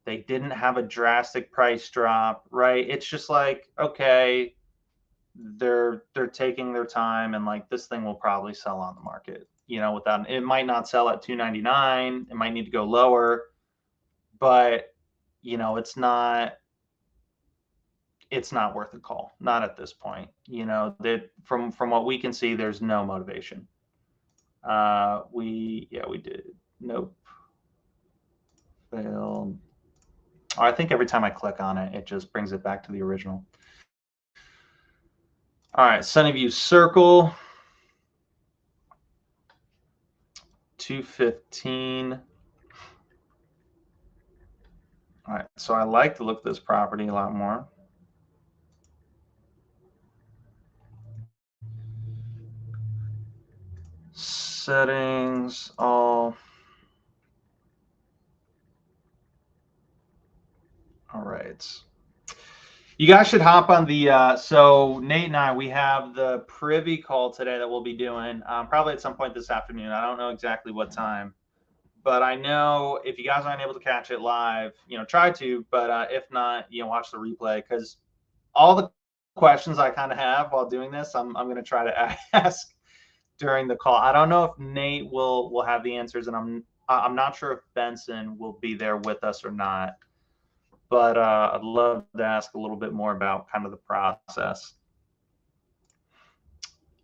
they didn't have a drastic price drop, right? It's just like, okay, they're taking their time, and like this thing will probably sell on the market, without, it might not sell at $299. It might need to go lower, but it's not worth a call. Not at this point. That from what we can see, there's no motivation. We did. Nope. Failed. Oh, I think every time I click on it, it just brings it back to the original. All right, Sunnyview Circle. 215. All right, so I like the look of this property a lot more. Settings, all right. You guys should hop on the, so Nate and I, we have the privy call today that we'll be doing probably at some point this afternoon. I don't know exactly what time, but I know if you guys aren't able to catch it live, try to, but if not, watch the replay, because all the questions I kind of have while doing this, I'm going to try to ask during the call. I don't know if Nate will have the answers, and I'm not sure if Benson will be there with us or not. But I'd love to ask a little bit more about kind of the process.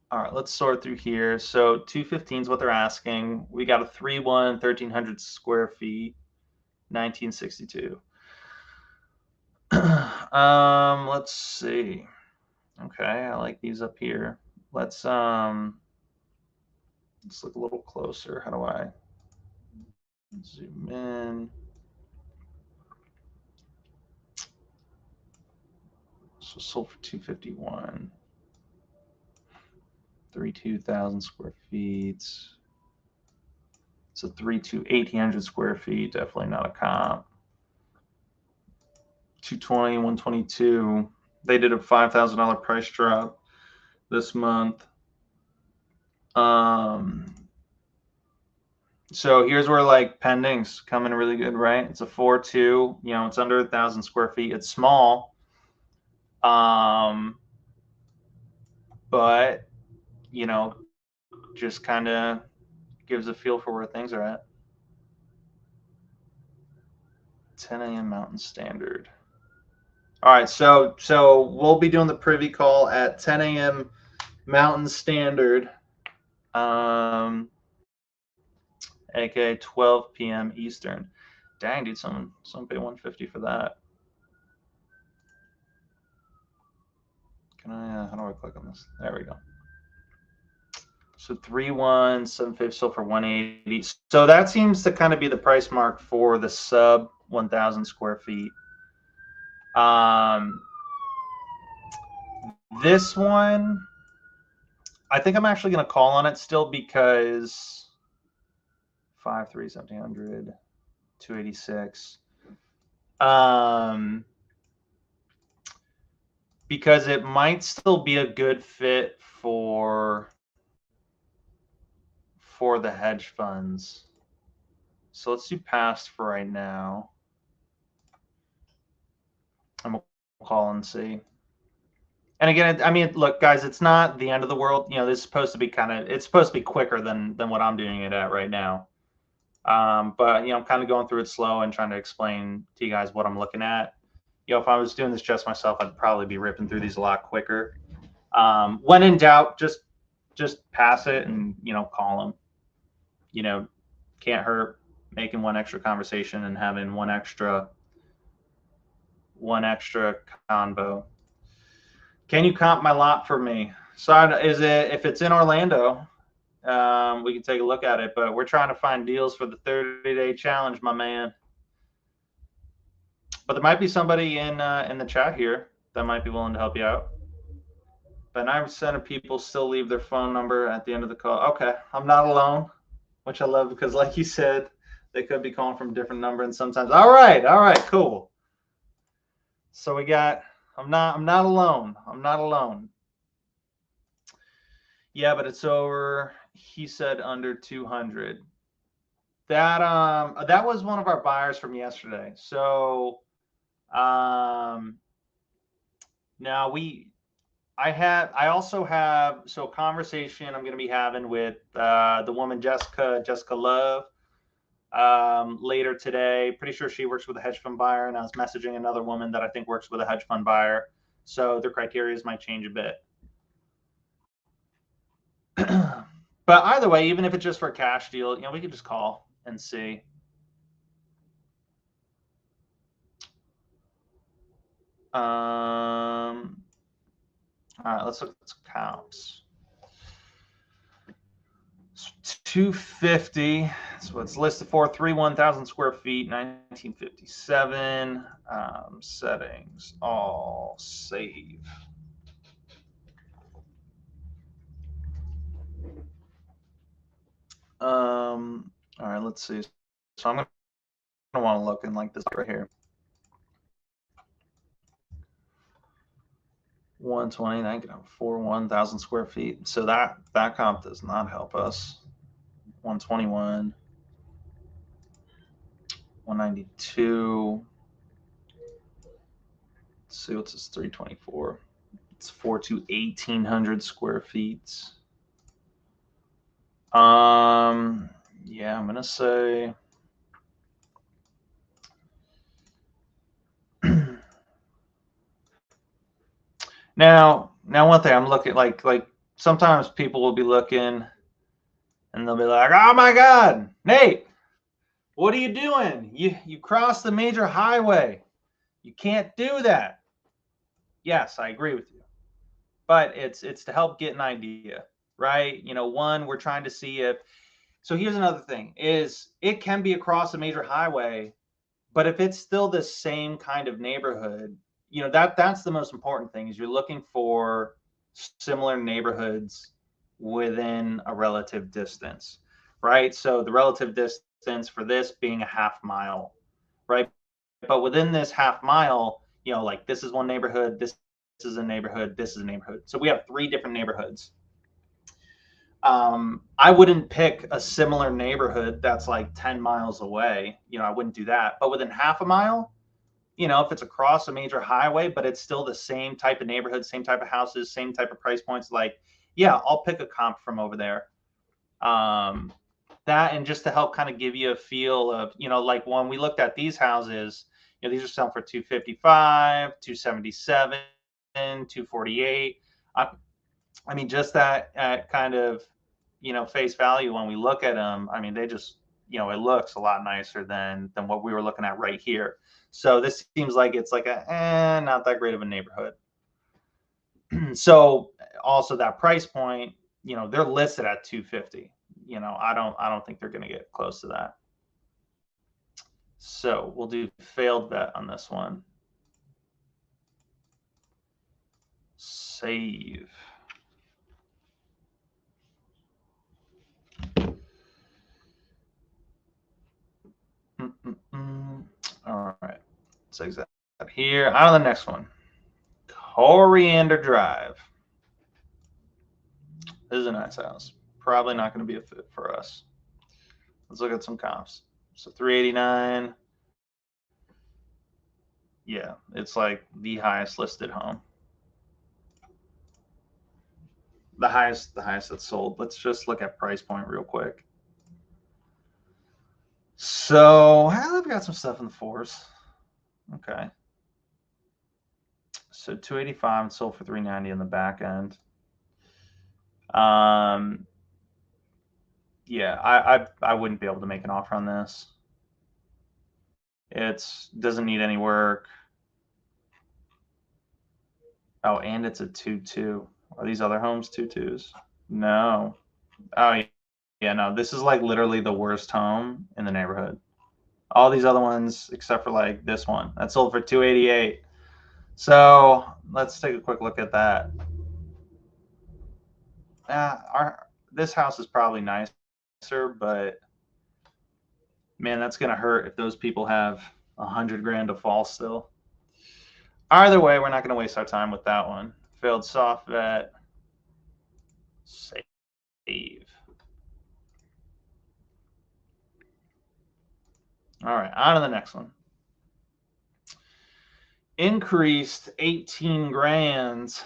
All right, let's sort through here. So 215 is what they're asking. We got a 3-1, 1,300 square feet, 1962. Let's see. Okay, I like these up here. Let's look a little closer. How do I zoom in? So sold for 251. 32,000 square feet. So 1,800 square feet, definitely not a comp. 220, 122. They did a $5,000 price drop this month. So here's where like pending's coming really good, right? It's a 4.2. It's under 1,000 square feet. It's small. But just kind of gives a feel for where things are at. 10 a.m. Mountain Standard. All right, so we'll be doing the privy call at 10 a.m. Mountain Standard, aka 12 p.m. Eastern. Dang, dude, someone pay $150 for that. Can I? How do I click on this? There we go. So 3-1, 750 sold for 180. So that seems to kind of be the price mark for the sub 1,000 square feet. This one, I think I'm actually going to call on it still, because 5.3, 1,700, 286. Because it might still be a good fit for the hedge funds. So let's do past for right now. And we'll call and see. And again, I mean, look, guys, it's not the end of the world. This is supposed to be it's supposed to be quicker than what I'm doing it at right now. But I'm kind of going through it slow and trying to explain to you guys what I'm looking at. If I was doing this just myself, I'd probably be ripping through these a lot quicker. When in doubt, just pass it and call them. Can't hurt making one extra conversation and having one extra convo. Can you comp my lot for me? So is it, if it's in Orlando, we can take a look at it, but we're trying to find deals for the 30-day challenge, my man. But there might be somebody in the chat here that might be willing to help you out. But 9% of people still leave their phone number at the end of the call. Okay, I'm not alone, which I love because, like you said, they could be calling from a different number, and sometimes. All right, cool. So we got. I'm not alone. I'm not alone. Yeah, but it's over. He said under 200. That was one of our buyers from yesterday. So now I also have a conversation I'm going to be having with the woman Jessica Love later today. Pretty sure she works with a hedge fund buyer, and I was messaging another woman that I think works with a hedge fund buyer. So their criteria might change a bit. But either way, even if it's just for a cash deal, we could just call and see. All right, let's look at some comps. 250. So it's listed for 31,000 square feet, 1957. Settings, all save. All right, let's see. So I'm going to want to look in like this right here. 120, I can have 41,000 square feet. So that comp does not help us. 121, 192. Let's see, what's this? 324. It's 4 to 1,800 square feet. Yeah, I'm gonna say. Now one thing I'm looking like sometimes people will be looking and they'll be like, "Oh my God, Nate, what are you doing? You crossed the major highway. You can't do that." Yes, I agree with you, but it's to help get an idea, right? One, we're trying to see if. So here's another thing: is it can be across a major highway, but if it's still the same kind of neighborhood, that's the most important thing. Is you're looking for similar neighborhoods within a relative distance, right? So the relative distance for this being a half mile, right? But within this half mile, like this is one neighborhood, this is a neighborhood, this is a neighborhood. So we have 3 different neighborhoods. I wouldn't pick a similar neighborhood that's like 10 miles away. I wouldn't do that. But within half a mile, if it's across a major highway, but it's still the same type of neighborhood, same type of houses, same type of price points, like, yeah, I'll pick a comp from over there. That, and just to help kind of give you a feel of, like when we looked at these houses, these are selling for 255, 277, 248. I mean, just that at kind of, face value when we look at them, I mean, they just, it looks a lot nicer than what we were looking at right here. So this seems like it's like not that great of a neighborhood. So also that price point, they're listed at 250. I don't think they're going to get close to that. So we'll do failed bet on this one. Save. All right. Let's exit here. On to the next one. Coriander Drive. This is a nice house. Probably not going to be a fit for us. Let's look at some comps. So 389. Yeah, it's like the highest listed home. The highest that's sold. Let's just look at price point real quick. So I've got some stuff in the fours. Okay. So 285 and sold for 390 on the back end. Yeah, I wouldn't be able to make an offer on this. It's doesn't need any work. Oh, and it's a 2-2. Are these other homes 2-2s? No. Oh yeah, no. This is like literally the worst home in the neighborhood. All these other ones, except for like this one, that sold for 288. So let's take a quick look at that. This house is probably nicer, but man, that's gonna hurt if those people have 100 grand to fall still. Either way, we're not gonna waste our time with that one. Failed soft vet. Save. All right, on to the next one. Increased 18 grand at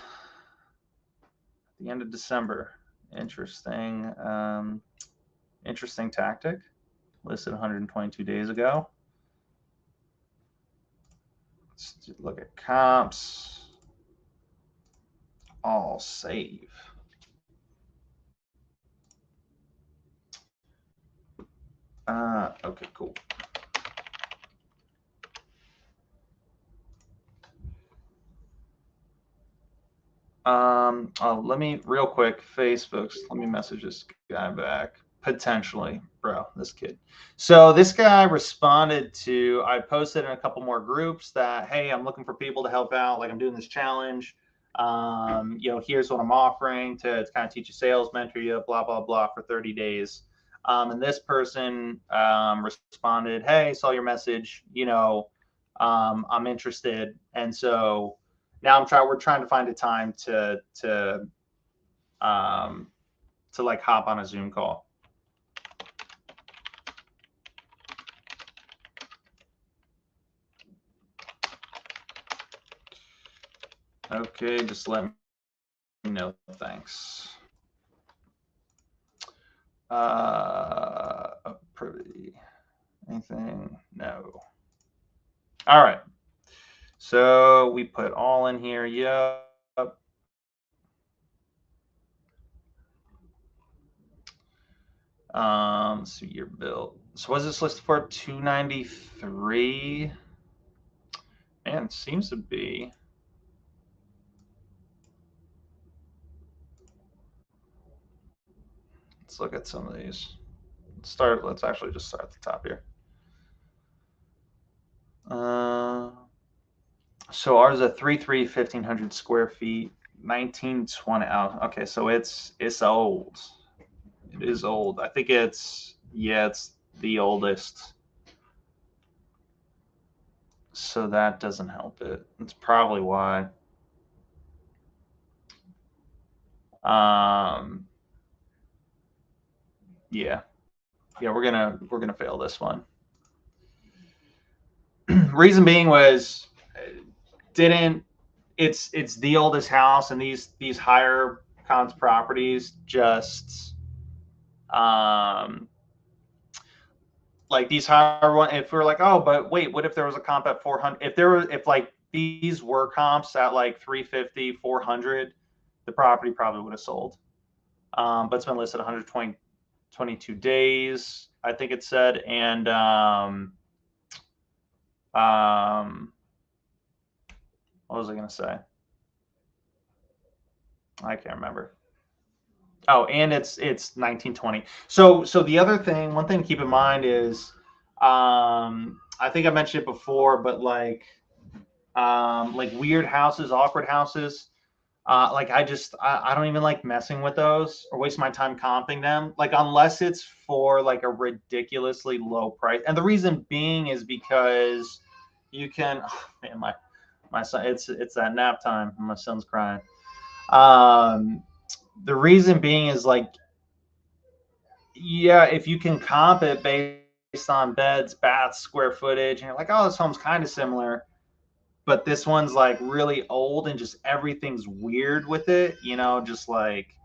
the end of December. Interesting. Interesting tactic. Listed 122 days ago. Let's look at comps. All save. Okay, cool. Let me real quick, Facebooks. Let me message this guy back. Potentially, bro, this kid. So this guy responded to. I posted in a couple more groups that, hey, I'm looking for people to help out. Like I'm doing this challenge. Here's what I'm offering to kind of teach you sales, mentor you, blah blah blah, for 30 days. And this person responded, hey, saw your message. I'm interested, and so now we're trying to find a time to like hop on a Zoom call. Okay, just let me know. Thanks. Privy. Anything? No. All right. So we put all in here. Yep. So your bill. So was this listed for 293? Man, seems to be. Let's look at some of these. Let's actually just start at the top here. So ours is a 3.3, 1,500 square feet, 1920 out. Okay, so it's old. It is old. I think it's the oldest. So that doesn't help it. That's probably why. Yeah, we're gonna fail this one. Reason being was it's the oldest house, and these higher cons properties just like these higher one. If we're like, oh, but wait, what if there was a comp at 400? If like these were comps at like 350, 400, the property probably would have sold. But it's been listed 122 days, I think it said, and what was I gonna say? I can't remember. Oh, and it's 1920. So the other thing, one thing to keep in mind is, I think I mentioned it before, but like weird houses, awkward houses. Like I don't even like messing with those or waste my time comping them. Like unless it's for like a ridiculously low price. And the reason being is because you can. Oh, man, my son. It's that nap time. My son's crying. The reason being is like, yeah, if you can comp it based on beds, baths, square footage, and you're like, oh, this home's kind of similar, but this one's like really old and just everything's weird with it, just like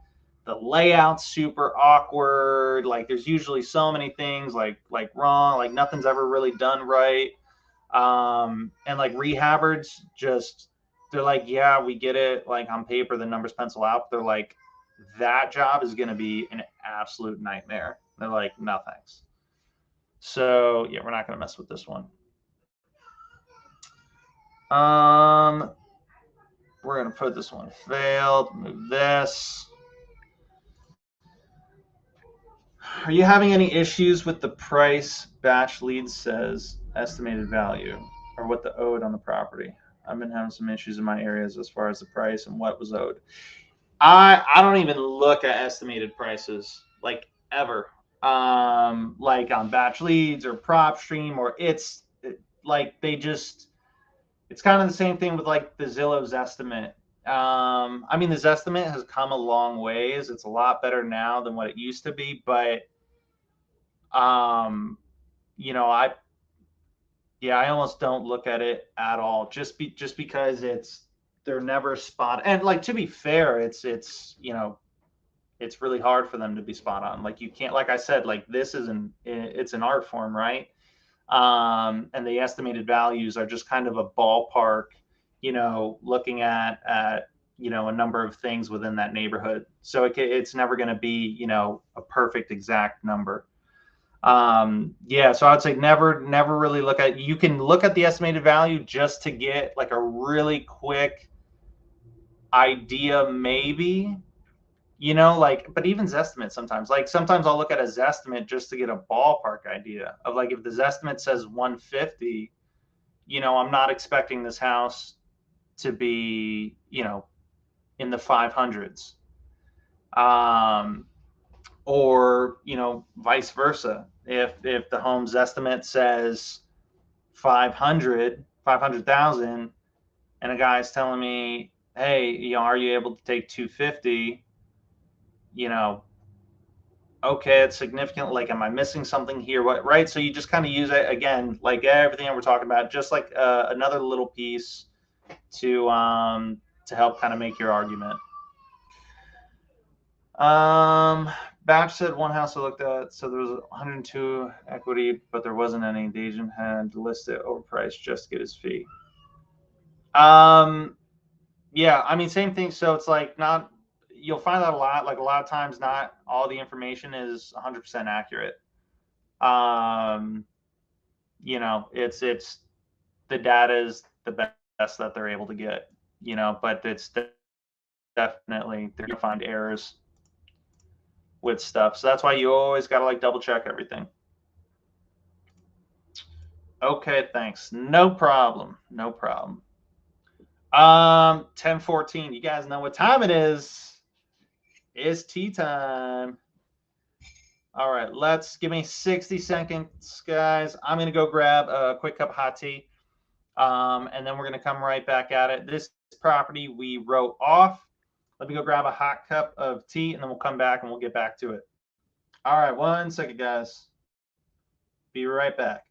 the layout's super awkward. Like there's usually so many things like wrong, like nothing's ever really done right. And like rehabbers just, they're like, yeah, we get it. Like on paper, the numbers pencil out. They're like, that job is going to be an absolute nightmare. They're like, no thanks. So yeah, we're not going to mess with this one. We're going to put this one failed, move this. Are you having any issues with the price batch lead says estimated value, or what the owed on the property? I've been having some issues in my areas as far as the price and what was owed. I don't even look at estimated prices like ever. Like on batch leads or prop stream, or like they just, it's kind of the same thing with like the Zillow's estimate. I mean, the Zestimate has come a long ways. It's a lot better now than what it used to be, but um, I almost don't look at it at all, just because they're never spot. And like, to be fair, it's really hard for them to be spot on. Like you can't, like I said, like it's an art form, right? And the estimated values are just kind of a ballpark, looking at a number of things within that neighborhood. So it's never going to be, a perfect exact number. Yeah, so I'd say never really look at, you can look at the estimated value just to get like a really quick idea, maybe, like, but even Zestimate sometimes, like sometimes I'll look at a Zestimate just to get a ballpark idea of, like, if the Zestimate says 150, I'm not expecting this house to be, in the 500s. Or, vice versa. If the home's estimate says 500,000, and a guy's telling me, hey, are you able to take 250? Okay, it's significant. Like, am I missing something here? What, right? So you just kind of use it again, like everything that we're talking about, just like another little piece to help kind of make your argument. Batch said one house I looked at, so there was 102 equity, but there wasn't any. The agent had to list it overpriced just to get his fee. Yeah, I mean, same thing. So it's like, not, you'll find that a lot. Like a lot of times, not all the information is 100% accurate. Um, it's the data is the best that they're able to get. But it's definitely, they're gonna find errors with stuff. So that's why you always got to like double check everything. Okay, thanks. No problem. No problem. 10:14. You guys know what time it is. It's tea time. All right, give me 60 seconds, guys. I'm gonna go grab a quick cup of hot tea. And then we're gonna come right back at it. This property we wrote off. Let me go grab a hot cup of tea, and then we'll come back and we'll get back to it. All right, 1 second, guys. Be right back.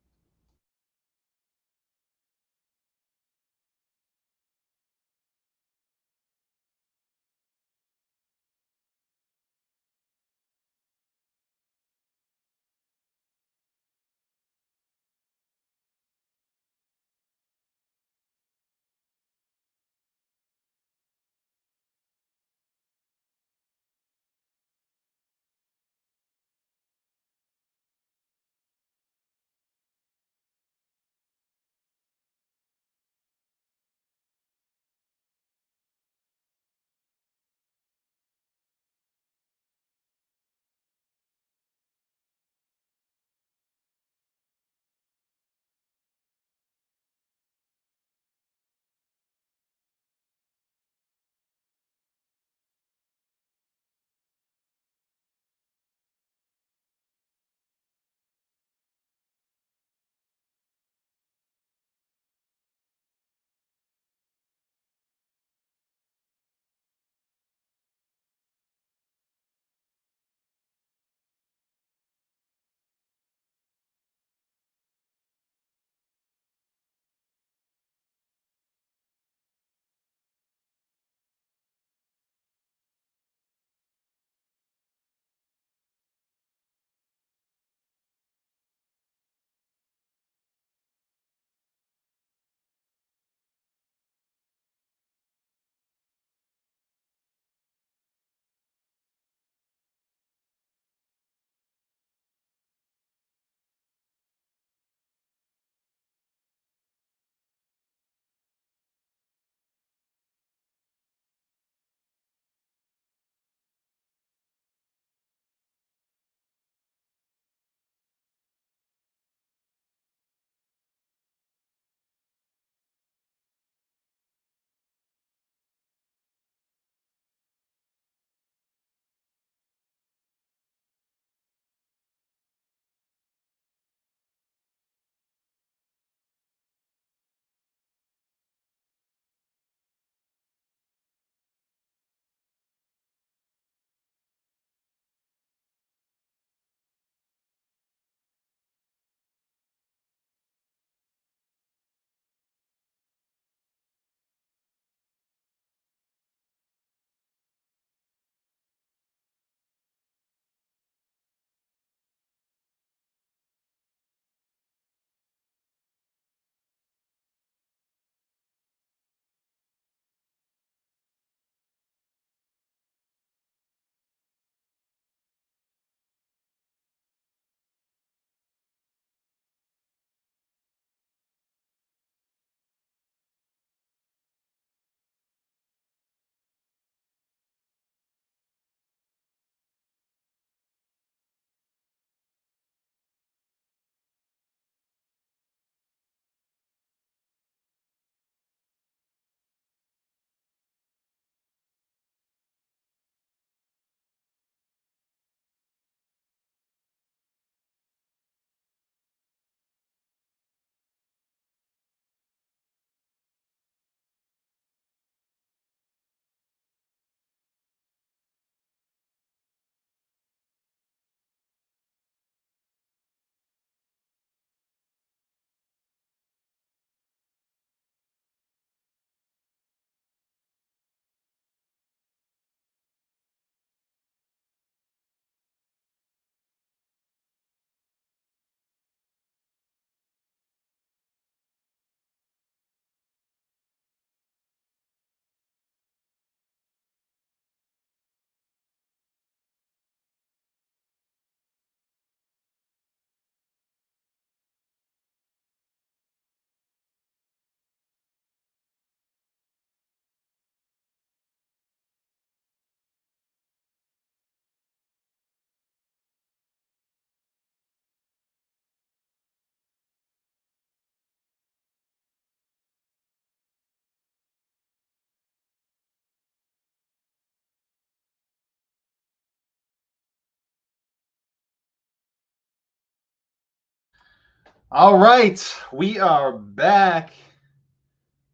All right, we are back.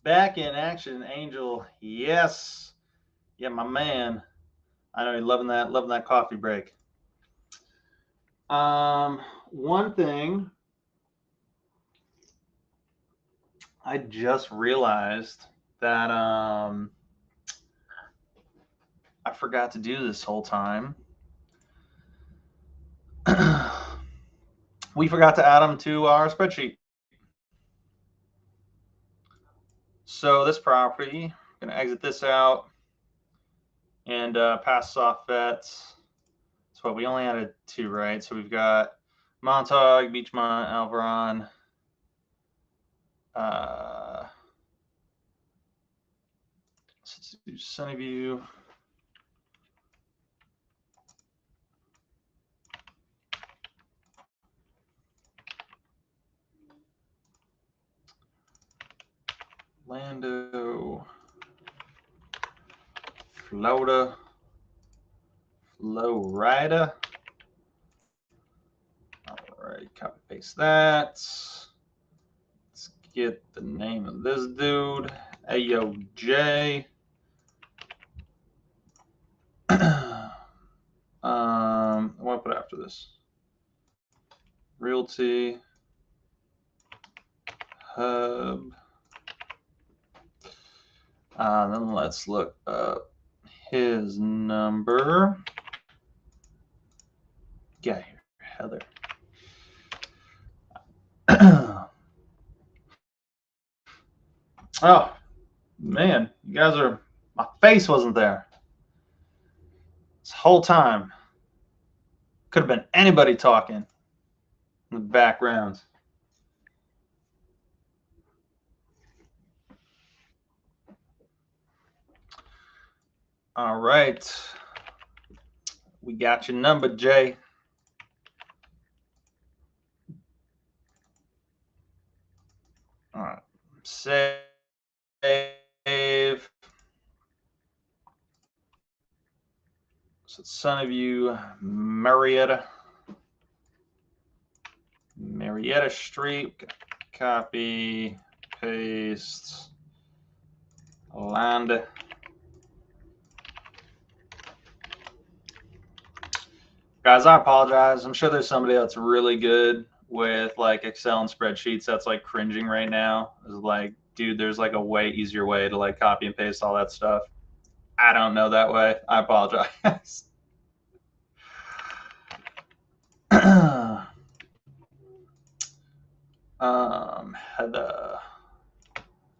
Back in action, Angel. Yes. Yeah, my man. I know you're loving that coffee break. One thing I just realized that I forgot to do this whole time. We forgot to add them to our spreadsheet. So this property, I'm gonna exit this out and pass off vets. So we only added 2, right? So we've got Montauk, Beachmont, Alveron. Let's do Sunnyview. Orlando, Florida, Florida. All right, copy paste that. Let's get the name of this dude, AOJ. I want to put after this. Realty Hub. Then let's look up his number. Get here, Heather. Oh, man, you guys are, my face wasn't there this whole time. Could have been anybody talking in the background. All right. We got your number, Jay. All right. Save. So Sunnyview, Marietta Street. Copy, paste, land. Guys, I apologize. I'm sure there's somebody that's really good with like Excel and spreadsheets that's like cringing right now. It's like, dude, there's like a way easier way to like copy and paste all that stuff. I don't know that way. I apologize. Heather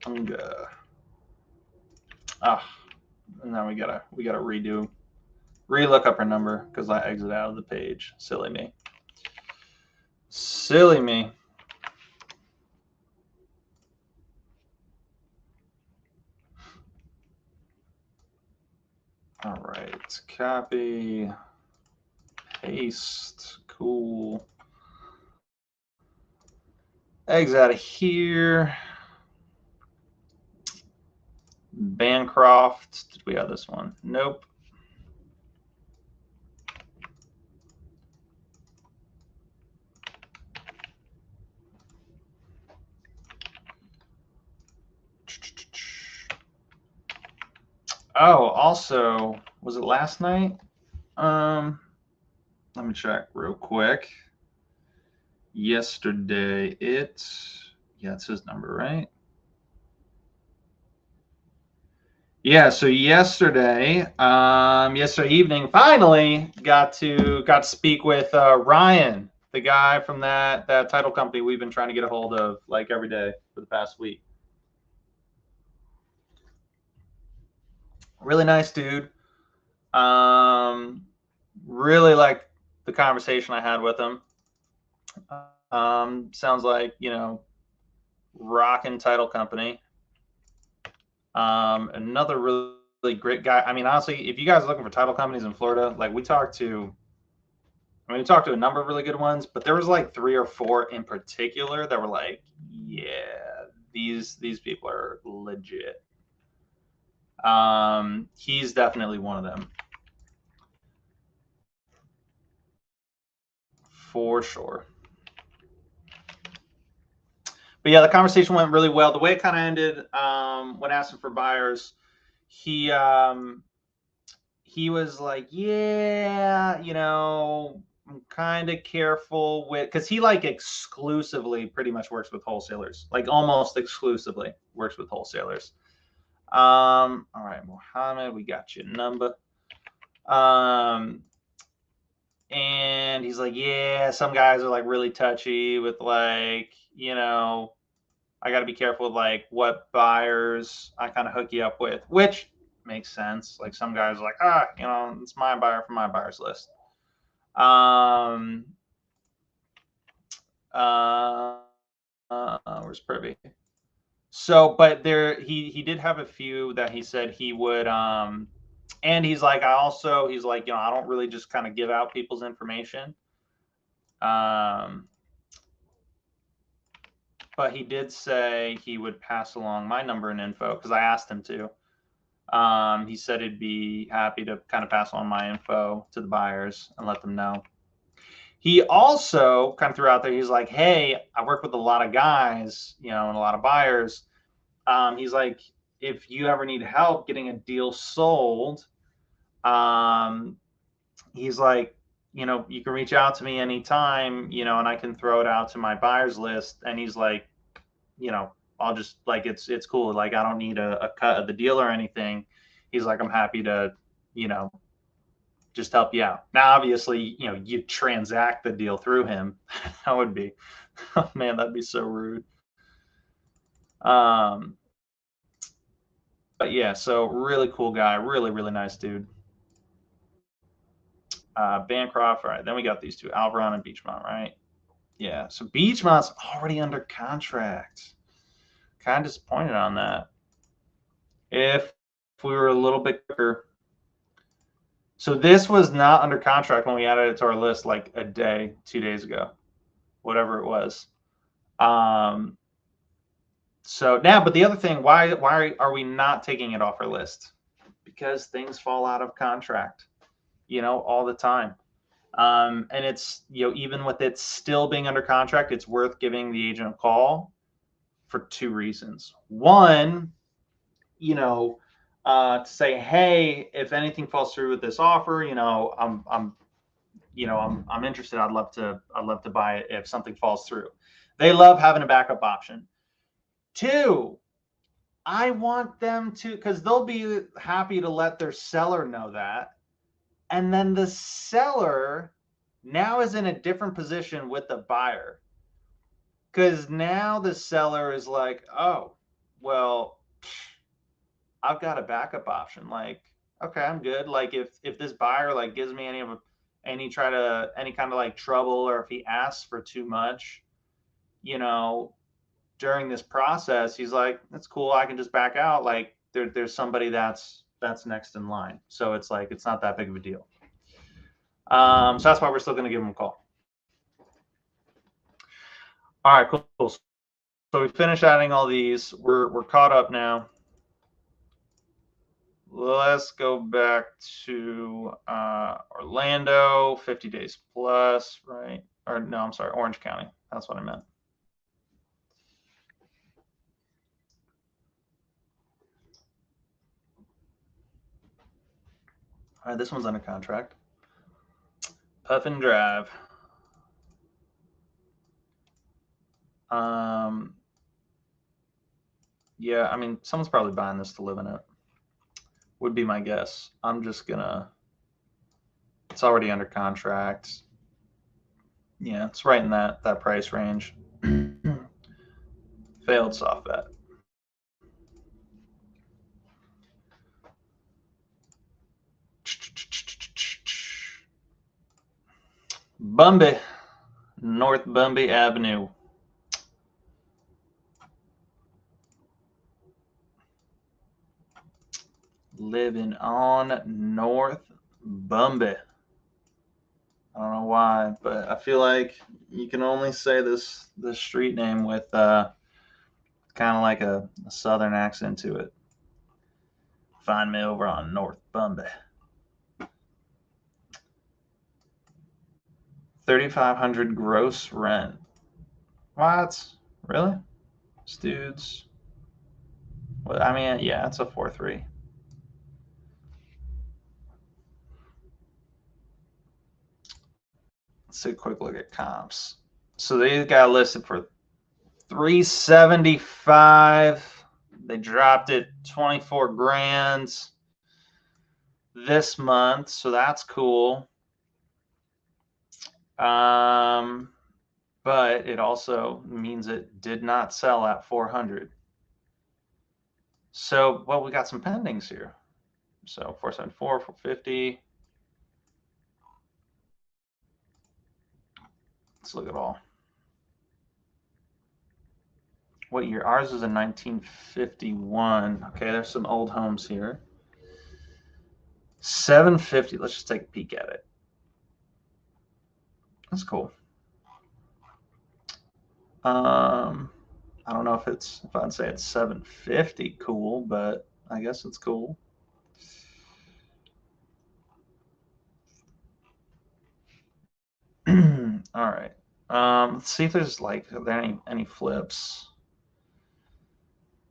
Unga. And then we gotta relook up her number because I exit out of the page. Silly me. Silly me. All right, copy, paste, cool. Exit out of here. Bancroft, did we have this one? Nope. Oh, also, was it last night? Let me check real quick. Yesterday, yeah, it's his number, right? Yeah, so yesterday evening, finally got to speak with Ryan, the guy from that title company we've been trying to get a hold of like every day for the past week. Really nice dude. Really like the conversation I had with him. Sounds like, rockin' title company. Another really great guy. I mean, honestly, if you guys are looking for title companies in Florida, like we talked to a number of really good ones, but there was like 3 or 4 in particular that were like, yeah, these people are legit. He's definitely one of them. For sure. yeah, the conversation went really well. The way it kind of ended, when asking for buyers, he was like, yeah, I'm kind of careful with, because he like exclusively pretty much works with wholesalers, like almost exclusively works with wholesalers. All right, Mohammed, we got your number. And he's like, yeah, some guys are like really touchy with like, I got to be careful with like what buyers I kind of hook you up with, which makes sense. Like some guys are like, it's my buyer from my buyers list. Where's Privy? So, but he did have a few that he said he would, and he's like, he's like, I don't really just kind of give out people's information. But he did say he would pass along my number and info because I asked him to. He said he'd be happy to kind of pass on my info to the buyers and let them know. He also kind of threw out there, he's like, hey, I work with a lot of guys, and a lot of buyers. He's like, if you ever need help getting a deal sold, he's like, you can reach out to me anytime, and I can throw it out to my buyers list. And he's like, I'll just like, it's cool. Like, I don't need a cut of the deal or anything. He's like, I'm happy to, just help you out. Now, obviously, you transact the deal through him. That would be, oh man, that'd be so rude. But yeah, so really cool guy, really, really nice dude. Bancroft, all right. Then we got these two, Alvaron and Beachmont, right? Yeah. So Beachmont's already under contract. Kind of disappointed on that. If we were a little bit quicker. So this was not under contract when we added it to our list like a day, 2 days ago, whatever it was. So now, but the other thing, why are we not taking it off our list? Because things fall out of contract, all the time. And it's, even with it still being under contract, it's worth giving the agent a call for 2 reasons. One, to say, hey, if anything falls through with this offer, I'm interested. I'd love to buy it if something falls through. They love having a backup option. 2, I want them to, because they'll be happy to let their seller know that. And then the seller now is in a different position with the buyer. Because now the seller is like, oh, well, I've got a backup option. Like, okay, I'm good. Like if this buyer like gives me any kind of like trouble, or if he asks for too much, during this process, he's like, that's cool. I can just back out. Like there's somebody that's next in line. So it's like, it's not that big of a deal. So that's why we're still going to give him a call. All right, cool. So we finished adding all these. We're caught up now. Let's go back to Orlando, 50 days plus, right? Or no, I'm sorry, Orange County. That's what I meant. All right, this one's under contract. Puffin Drive. Yeah, I mean, someone's probably buying this to live in it. Would be my guess. I'm just gonna. It's already under contract. Yeah, it's right in that price range. Failed soft bet. Bumby, North Bumby Avenue. Living on North Bumby. I don't know why, but I feel like you can only say this street name with kind of like a southern accent to it. Find me over on North Bumby. 3,500 gross rent. What? Really? Dudes. Well, I mean, yeah, it's a 4.3. Let's take a quick look at comps. So they got listed for 375. They dropped it 24 grand this month, so that's cool. But it also means it did not sell at 400. So, well, we got some pendings here. So 474, 450. Let's look at all. What year? Ours is in 1951. Okay, there's some old homes here. 750. Let's just take a peek at it. That's cool. I don't know if I'd say it's 750 cool, but I guess it's cool. All right. Let's see if there's are there any flips.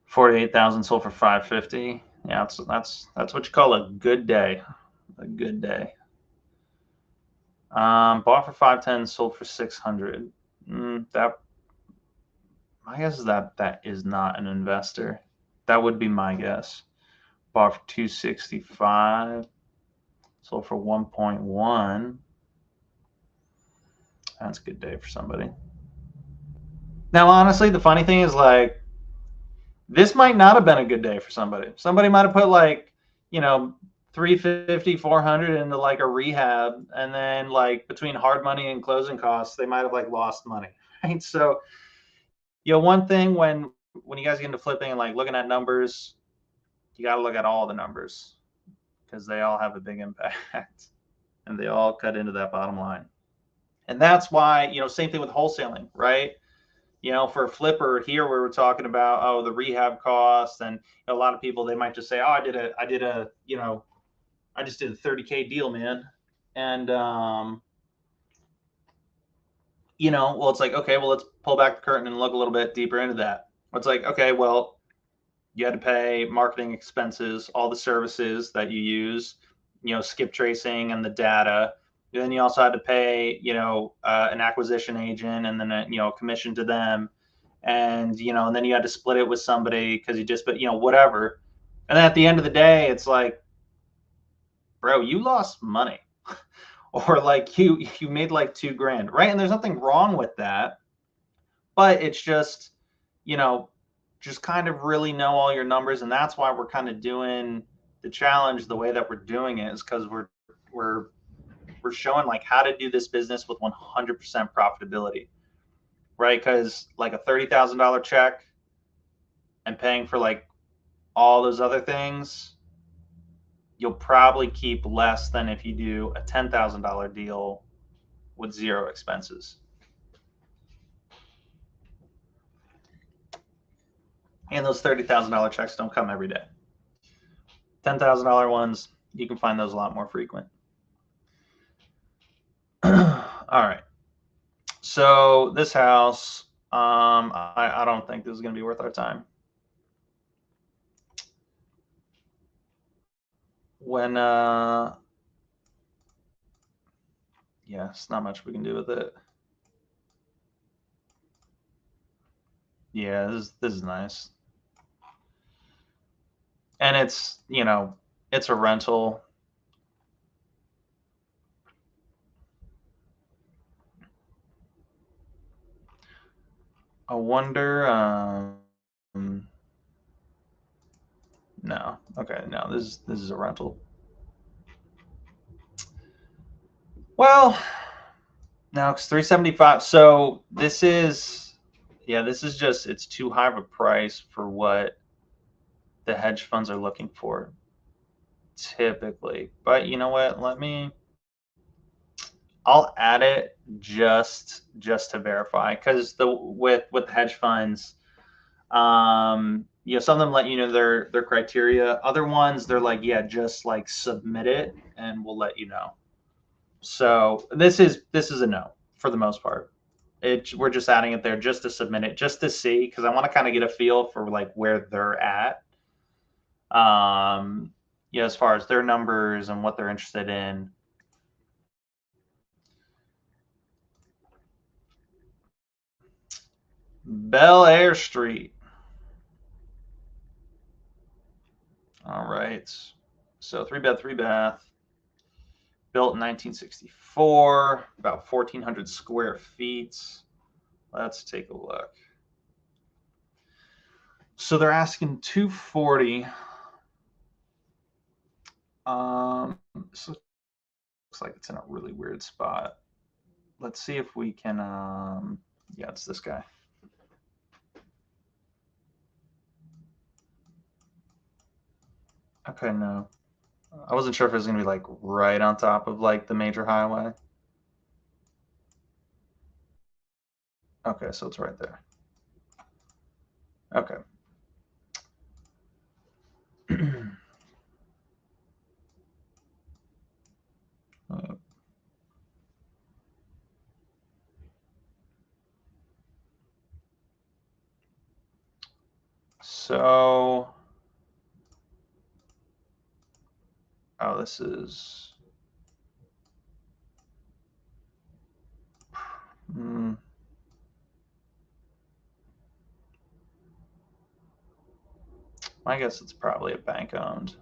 48,000 sold for 550. Yeah, that's what you call a good day. A good day. Bought for 510, sold for 600. That my guess is that is not an investor. That would be my guess. Bought for 265, sold for 1.1. That's a good day for somebody. Now, honestly, the funny thing is this might not have been a good day for somebody. Somebody might have put 350, 400 into a rehab, and then between hard money and closing costs, they might have lost money, right? So, one thing when you guys get into flipping and looking at numbers, you got to look at all the numbers because they all have a big impact and they all cut into that bottom line. And that's why, same thing with wholesaling, right? For a flipper here, we were talking about, the rehab cost, and a lot of people, they might just say, I just did a 30K deal, man. And, well, it's okay, well, let's pull back the curtain and look a little bit deeper into that. It's okay, well, you had to pay marketing expenses, all the services that you use, skip tracing and the data. Then you also had to pay, an acquisition agent, and then a commission to them, and and then you had to split it with somebody because you just, whatever. And then at the end of the day, it's bro, you lost money, or you made $2 grand, right? And there's nothing wrong with that, but it's just, just kind of really know all your numbers, and that's why we're kind of doing the challenge the way that we're doing it, is because we're showing how to do this business with 100% profitability, right? Because a $30,000 check and paying for all those other things, you'll probably keep less than if you do a $10,000 deal with zero expenses. And those $30,000 checks don't come every day. $10,000 ones, you can find those a lot more frequent. All right. So this house, I don't think this is going to be worth our time. When, yeah, it's not much we can do with it. Yeah, this is nice. And it's, it's a rental. I wonder, no. Okay, no, this is a rental. Well, no, it's 375. So this is, yeah, this is just, it's too high of a price for what the hedge funds are looking for typically. But you know what? I'll add it just to verify, because with the hedge funds, some of them let you know their criteria. Other ones, they're yeah, just submit it and we'll let you know. So this is a no for the most part. We're just adding it there just to submit it, just to see, because I want to kind of get a feel for like where they're at. Yeah, as far as their numbers and what they're interested in. Bel Air Street. All right. So 3 bed, 3 bath, built in 1964, about 1,400 square feet. Let's take a look. So they're asking 240. This looks like it's in a really weird spot. Let's see if we can. Yeah, it's this guy. Okay, no. I wasn't sure if it was gonna be like right on top of like the major highway. Okay, so it's right there. Okay. So, oh, this is. Hmm. I guess it's probably a bank owned.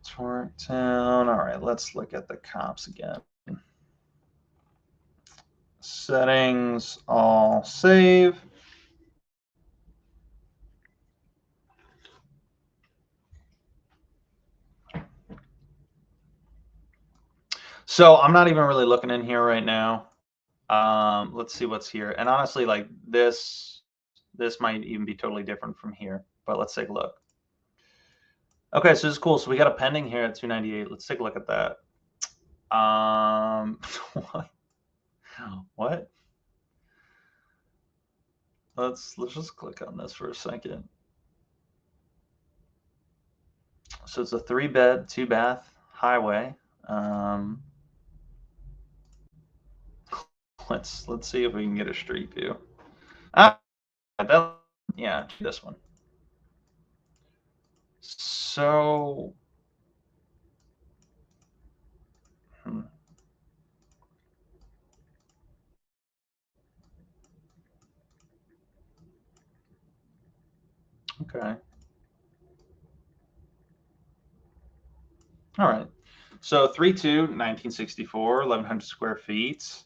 Torquetown. All right, let's look at the comps again. Settings, all save. So I'm not even really looking in here right now. Let's see what's here. And honestly, like this might even be totally different from here. But let's take a look. Okay, so this is cool. So we got a pending here at 298. Let's take a look at that. What? What? Let's just click on this for a second. So it's a 3 bed, 2 bath highway. Let's see if we can get a street view. Yeah, this one. So, okay. All right. So 3.2, 1964, 1,100 square feet.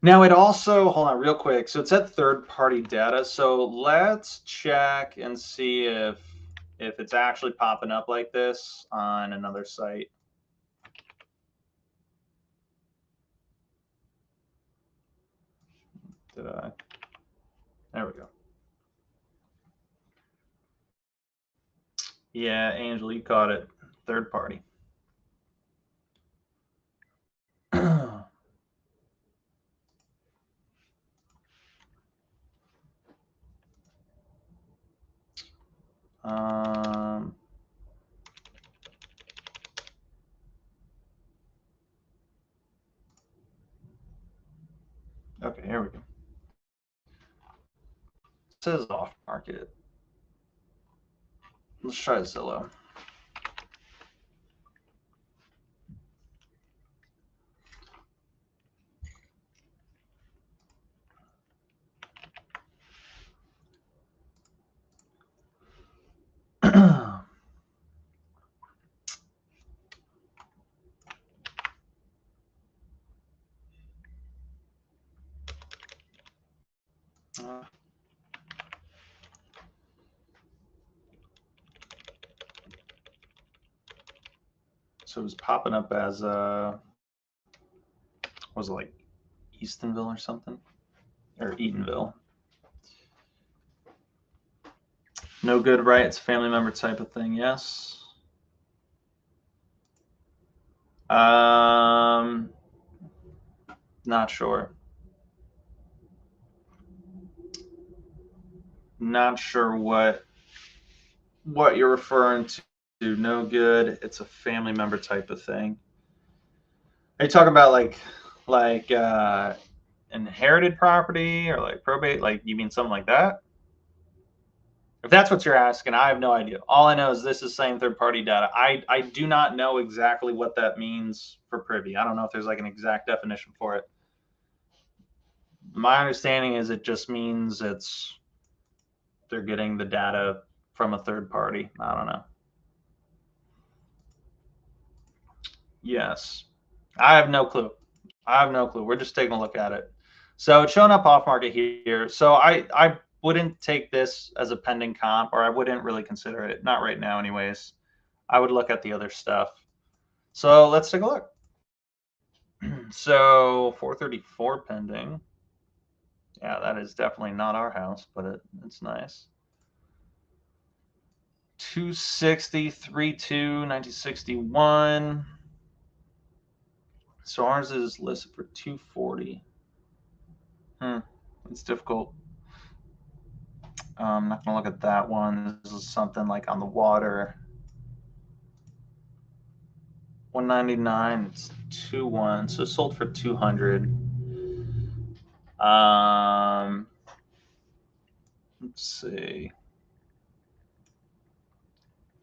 Now it also, hold on real quick. So it's at third-party data. So let's check and see if it's actually popping up like this on another site. Did I? There we go. Yeah, Angel, you caught it. Third party. um, okay, here we go. It says off market. Let's try Zillow. So it was popping up as was it like Eastonville or something? Or Eatonville? No good, right? It's a family member type of thing, yes. Not sure. Not sure what you're referring to. No good. It's a family member type of thing. Are you talking about like inherited property or like probate? Like you mean something like that? If that's what you're asking, I have no idea. All I know is this is saying third party data. I do not know exactly what that means for privy. I don't know if there's like an exact definition for it. My understanding is it just means they're getting the data from a third party. I don't know. Yes. I have no clue. I have no clue. We're just taking a look at it. So it's showing up off market here. So I wouldn't take this as a pending comp, or I wouldn't really consider it. Not right now, anyways. I would look at the other stuff. So let's take a look. So 434 pending. Yeah, that is definitely not our house, but it's nice. 260, 32, 1961. So ours is listed for 240. It's difficult. I'm not gonna look at that one. This is something like on the water. 199. It's 2-1. So it sold for 200. Let's see.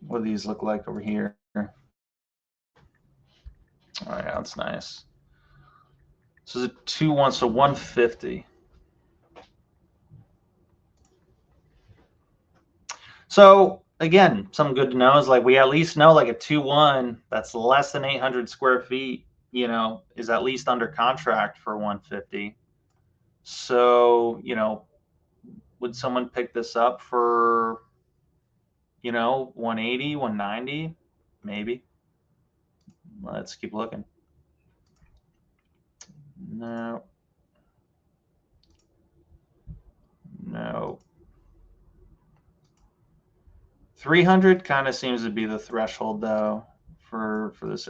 What do these look like over here? Oh yeah, that's nice. So it's a 2-1, so 150. So again, something good to know is like we at least know like a 2-1 that's less than 800 square feet, is at least under contract for 150. So, would someone pick this up for, 180, 190? Maybe. Let's keep looking. No. No. 300 kind of seems to be the threshold though for this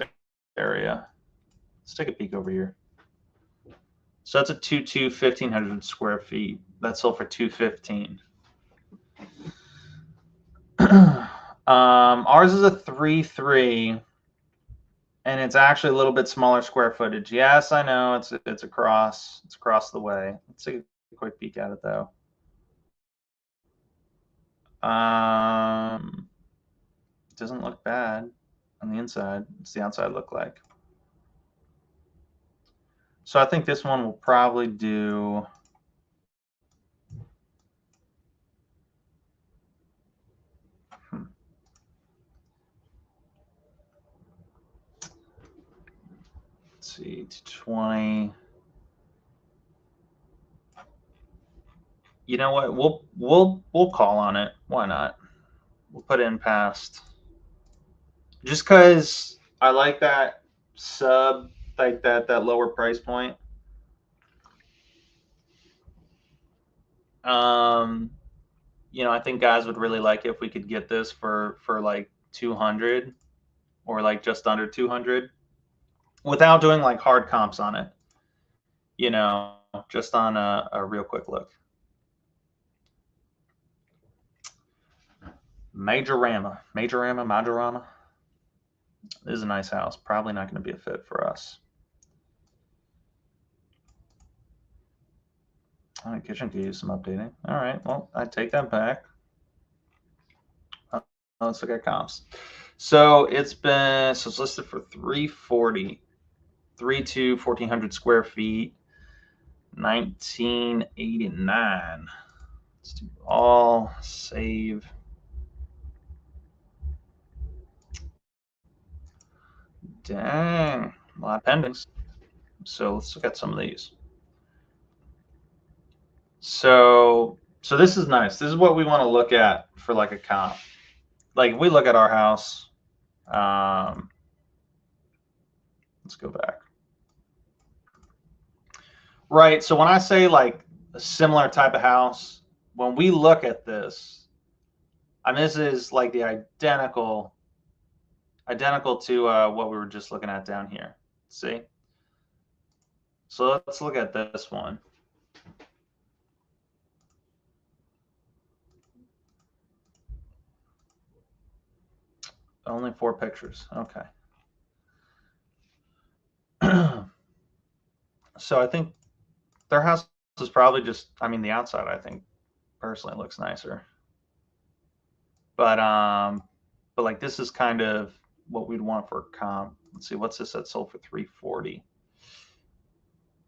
area. Let's take a peek over here. So that's a 2-2, 1,500 square feet. That sold for 215. Ours is a 3-3, and it's actually a little bit smaller square footage. Yes, I know it's across the way. Let's take a quick peek at it though. It doesn't look bad on the inside. What's the outside look like? So I think this one will probably do. Let's see, 220. You know what? We'll call on it. Why not? We'll put it in past. Just because I like that sub, like that lower price point. I think guys would really like it if we could get this for like 200 or like just under 200 without doing like hard comps on it. Just on a real quick look. Majorama. This is a nice house. Probably not going to be a fit for us. All right, kitchen could use some updating. All right, well, I take that back. Let's look at comps. So it's listed for 340, 3-2, 1,400 square feet, 1989. Let's do all, save. Dang, a lot of pendings. So let's look at some of these. So this is nice. This is what we want to look at for like a comp. Like if we look at our house, let's go back. Right. So when I say like a similar type of house, when we look at this, I mean, this is like the identical to what we were just looking at down here. See? So let's look at this one. Only 4 pictures. Okay. So I think their house is probably just, I mean, the outside, I think personally looks nicer. But like this is kind of what we'd want for a comp. Let's see, what's this that sold for 340?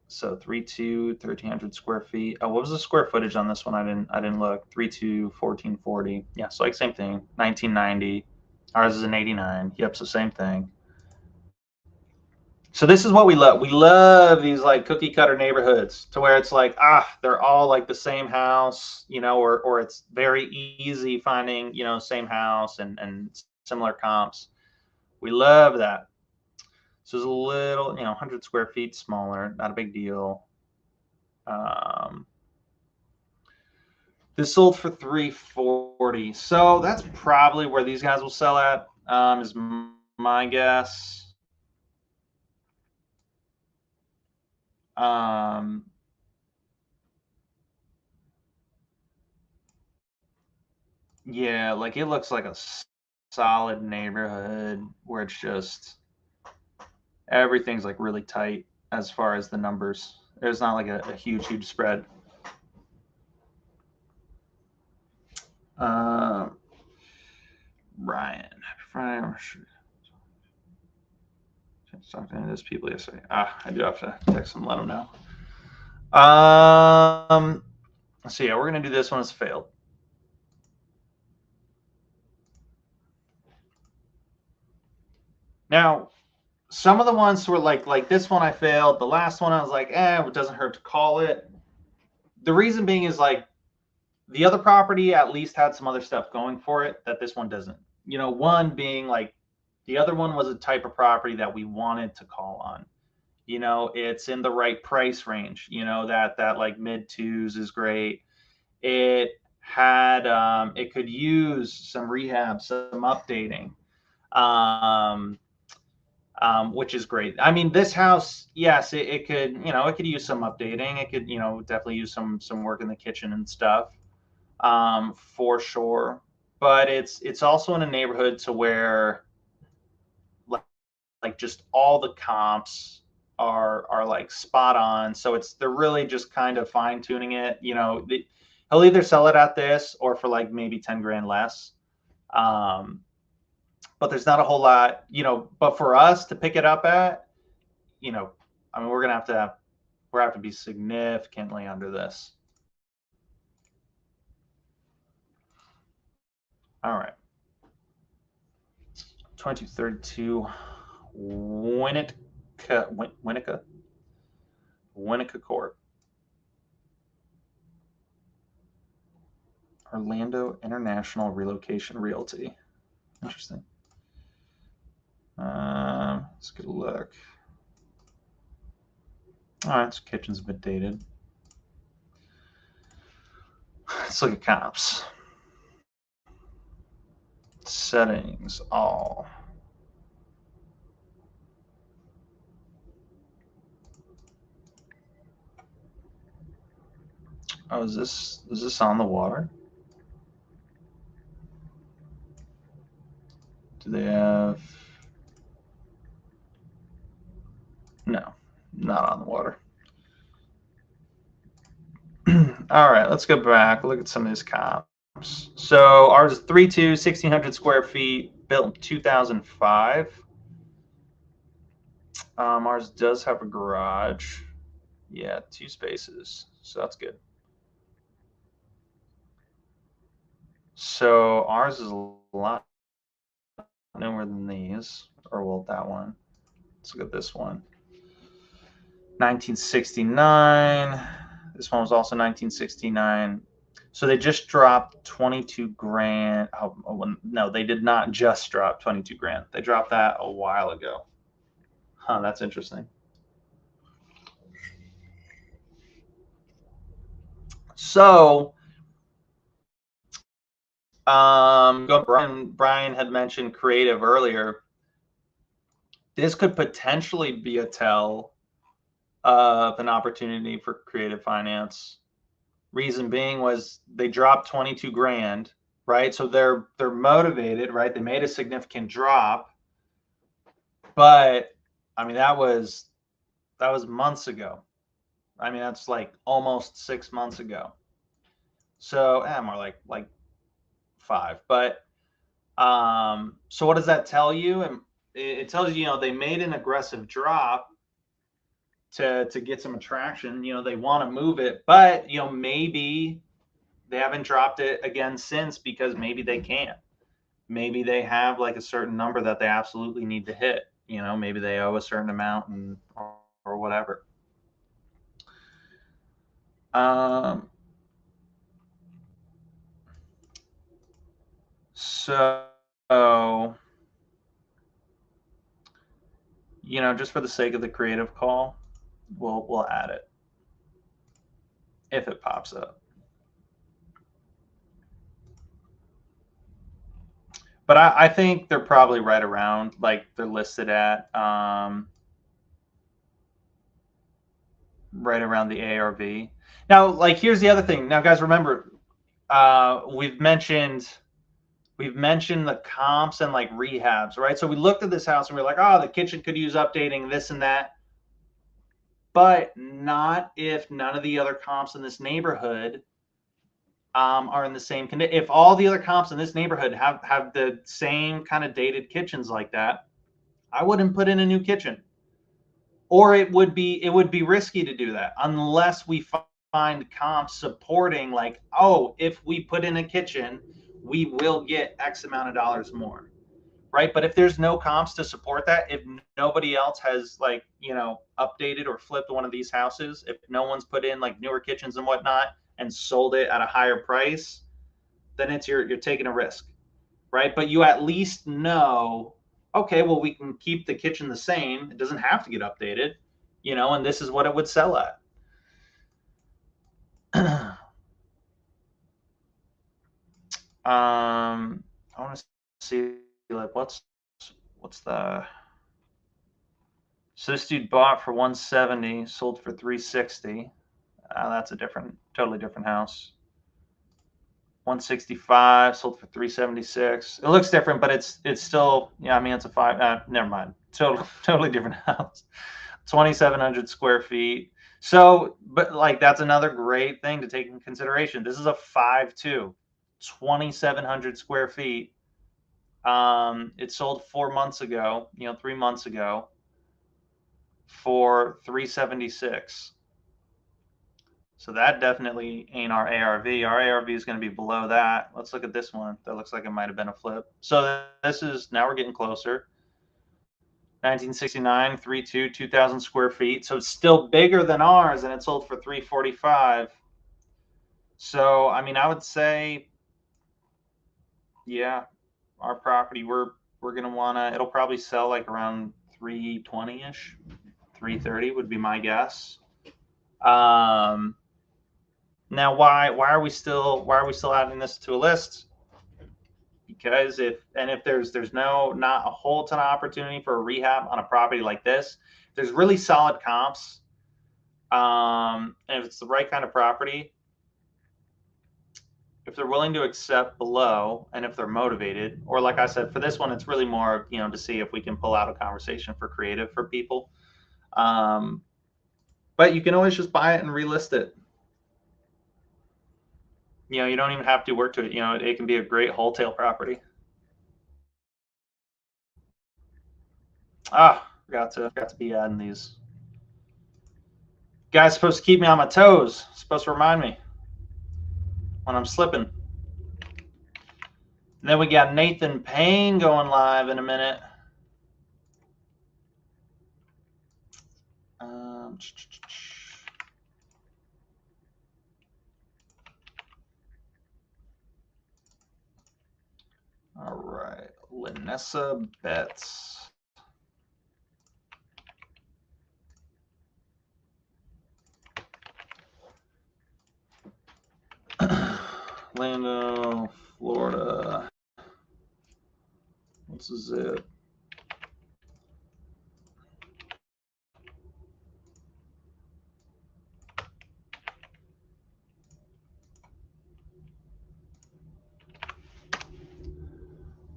So 1,300 square feet. Oh, what was the square footage on this one? I didn't look. 1440. Yeah, so like same thing. 1990. Ours is an 89. Yep, so same thing. So this is what we love. We love these like cookie cutter neighborhoods to where it's like, they're all like the same house, or it's very easy finding, same house and similar comps. We love that. So it's a little, 100 square feet smaller, not a big deal. This sold for 340. So that's probably where these guys will sell at, is my guess. Yeah, like it looks like a solid neighborhood where it's just everything's like really tight as far as the numbers. There's not like a huge spread. Ryan, talking to those people yesterday. I do have to text them, let them know. So yeah, we're gonna do this one as failed. Now, some of the ones were like this one I failed. The last one I was like, it doesn't hurt to call it. The reason being is like the other property at least had some other stuff going for it that this one doesn't. One being like the other one was a type of property that we wanted to call on. It's in the right price range. That like mid twos is great. It had it could use some rehab, some updating. Which is great. I mean, this house, yes, it could, it could use some updating. It could, definitely use some work in the kitchen and stuff, for sure. But it's also in a neighborhood to where, like just all the comps are like spot on. So they're really just kind of fine tuning it. He'll either sell it at this or for like maybe 10 grand less. But there's not a whole lot, but for us to pick it up at, I mean, we're gonna have to be significantly under this. All right. 2232 Winnetka Court. Orlando International Relocation Realty. Interesting. Let's get a look. All right, so kitchen's a bit dated. Let's look at comps. Settings, all. Oh, is this on the water? Do they have? No, not on the water. All right, let's go back. Look at some of these comps. So ours is 3.2, 1,600 square feet, built in 2005. Ours does have a garage. Yeah, 2 spaces, so that's good. So ours is a lot newer than these, or well, that one. Let's look at this one. 1969. This one was also 1969. So they just dropped 22 grand. Oh, no, they did not just drop 22 grand. They dropped that a while ago. Huh, that's interesting. So, Brian had mentioned creative earlier. This could potentially be a tell of an opportunity for creative finance. Reason being was they dropped 22 grand, right? So they're motivated, right? They made a significant drop, but I mean that was months ago. I mean, that's like almost 6 months ago. So, more like 5. But so what does that tell you? And it tells you, they made an aggressive drop to get some attraction. They want to move it, but maybe they haven't dropped it again since because maybe they can't. Maybe they have like a certain number that they absolutely need to hit. Maybe they owe a certain amount or whatever. So, just for the sake of the creative call, we'll add it if it pops up. But I think they're probably right around like they're listed at right around the ARV. Now, like here's the other thing. Now, guys, remember we've mentioned the comps and like rehabs, right? So we looked at this house and we are like, oh, the kitchen could use updating, this and that. But not if none of the other comps in this neighborhood are in the same condition. If all the other comps in this neighborhood have the same kind of dated kitchens like that, I wouldn't put in a new kitchen. Or it would be risky to do that unless we find comps supporting like, oh, if we put in a kitchen, we will get X amount of dollars more. Right. But if there's no comps to support that, if nobody else has like, updated or flipped one of these houses, if no one's put in like newer kitchens and whatnot and sold it at a higher price, then you're taking a risk. Right. But you at least know, okay, well, we can keep the kitchen the same. It doesn't have to get updated, and this is what it would sell at. I want to see like what's the. So this dude bought for 170, sold for 360. That's a totally different house. 165, sold for 376. It looks different, but it's still, I mean, it's a 5. Never mind. Totally different house. 2,700 square feet. So, but like that's another great thing to take in consideration. This is a 5.2, 2,700 square feet. It sold 4 months ago, 3 months ago, for 376. So that definitely ain't our ARV. Our ARV is going to be below that. Let's look at this one. That looks like it might have been a flip. So this is, now we're getting closer. 1969, 3.2, 2,000 square feet. So it's still bigger than ours, and it sold for 345. So, I mean, I would say, yeah, our property, we're going to want to, it'll probably sell like around 320-ish, 330 would be my guess. Now, why are we still adding this to a list? Because if there's not a whole ton of opportunity for a rehab on a property like this, there's really solid comps, and if it's the right kind of property, if they're willing to accept below, and if they're motivated, or like I said, for this one, it's really more, to see if we can pull out a conversation for creative for people. But you can always just buy it and relist it. You don't even have to work to it. It can be a great wholesale property. Forgot to be adding these. Guy's supposed to keep me on my toes. Supposed to remind me when I'm slipping. And then we got Nathan Payne going live in a minute. All right, Lanessa Betts. Orlando, Florida. What's the zip?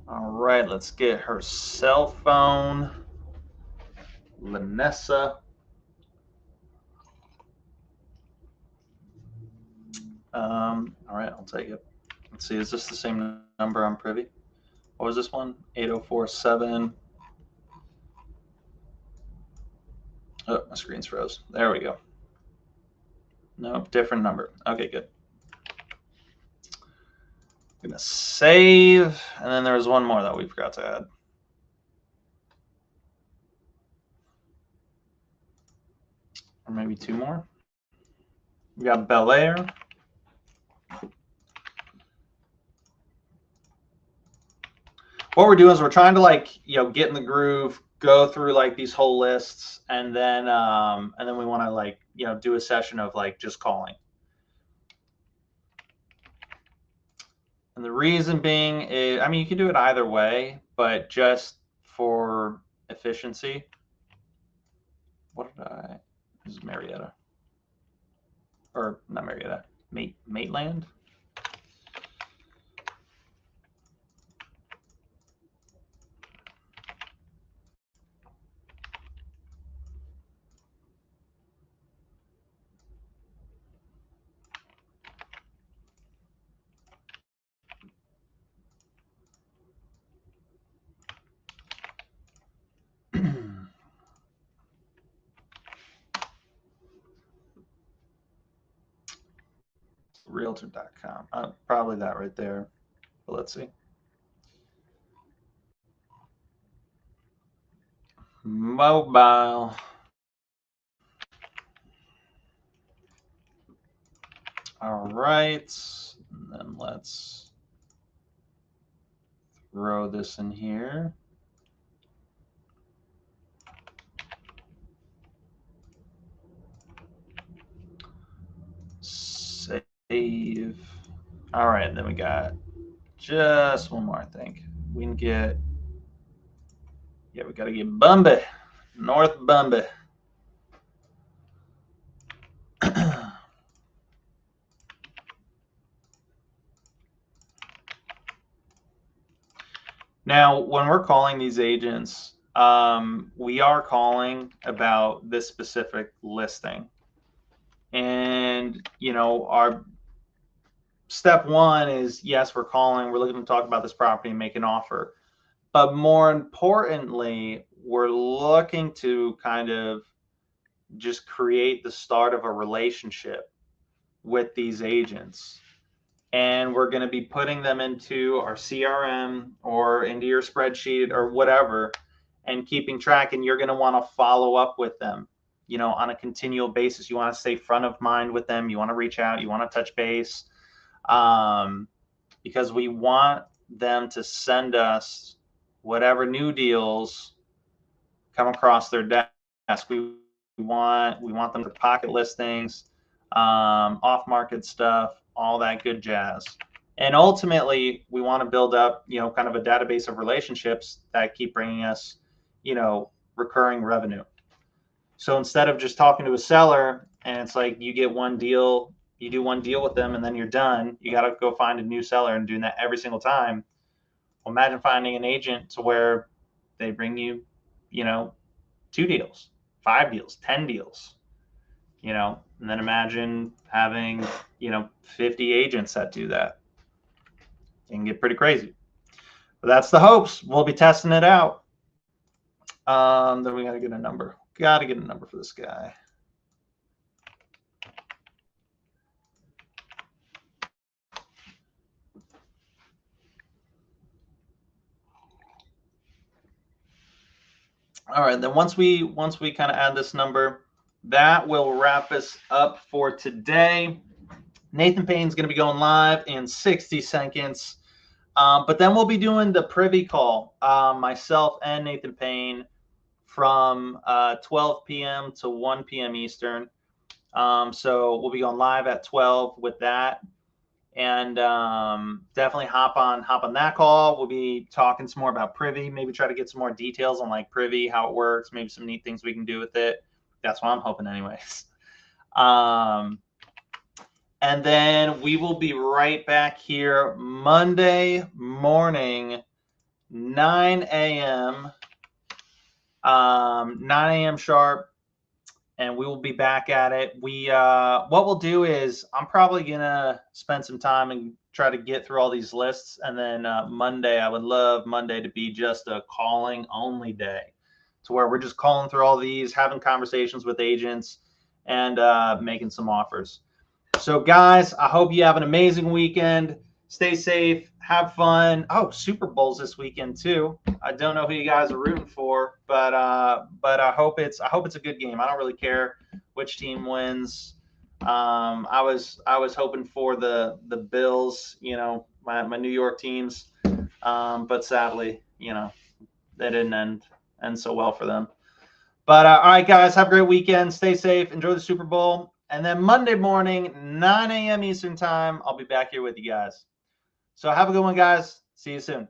All right, let's get her cell phone. Lanessa. All right, I'll take it. Let's see, is this the same number on Privy? What was this one? 8047. Oh, my screen's froze. There we go. Nope, different number. Okay, good. I'm gonna save, and then there was one more that we forgot to add. Or maybe two more. We got Bel Air. What we're doing is we're trying to, like, you know, get in the groove, go through like these whole lists, and then we want to, like, you know, do a session of like just calling. And the reason being is, I mean, you can do it either way, but just for efficiency. What did I? This is Marietta, or not Marietta, Maitland. Realtor.com. Probably that right there. But let's see. Mobile. All right. And then let's throw this in here. Save. All right, then we got just one more, I think. We can get, yeah, we got to get Bumby, North Bumby. Now, when we're calling these agents, we are calling about this specific listing. And, you know, our step one is, yes, we're calling, we're looking to talk about this property and make an offer. But more importantly, we're looking to kind of just create the start of a relationship with these agents. And we're going to be putting them into our CRM or into your spreadsheet or whatever, and keeping track. And you're going to want to follow up with them, you know, on a continual basis. You want to stay front of mind with them. You want to reach out. You want to touch base, because we want them to send us whatever new deals come across their desk. We want them to pocket listings, off-market stuff, all that good jazz. And ultimately, we want to build up, you know, kind of a database of relationships that keep bringing us, you know, recurring revenue. So instead of just talking to a seller and it's like you get one deal, you do one deal with them and then you're done, you got to go find a new seller and doing that every single time. Well, imagine finding an agent to where they bring you, you know, 2 deals, 5 deals, 10 deals, you know, and then imagine having, you know, 50 agents that do that. It can get pretty crazy. But that's the hopes. We'll be testing it out. Then we got to get a number. Got to get a number for this guy. All right, then once we kind of add this number, that will wrap us up for today. Nathan Payne's going to be going live in 60 seconds. But then we'll be doing the privy call, myself and Nathan Payne, from 12 p.m. to 1 p.m. Eastern. So we'll be going live at 12 with that. And definitely hop on that call. We'll be talking some more about privy, maybe try to get some more details on like privy, how it works, maybe some neat things we can do with it. That's what I'm hoping anyways. And then we will be right back here Monday morning, 9 a.m. 9 a.m. sharp. and we will be back at it. What we'll do is I'm probably gonna spend some time and try to get through all these lists, and then Monday, I would love Monday to be just a calling only day, to where we're just calling through all these, having conversations with agents, and making some offers. So, guys, I hope you have an amazing weekend. Stay safe, have fun. Oh, Super Bowl's this weekend too. I don't know who you guys are rooting for, but I hope it's a good game. I don't really care which team wins. I was hoping for the Bills, my New York teams, but sadly, they didn't end so well for them. But all right, guys, have a great weekend. Stay safe. Enjoy the Super Bowl. And then Monday morning, 9 a.m. Eastern time, I'll be back here with you guys. So have a good one, guys. See you soon.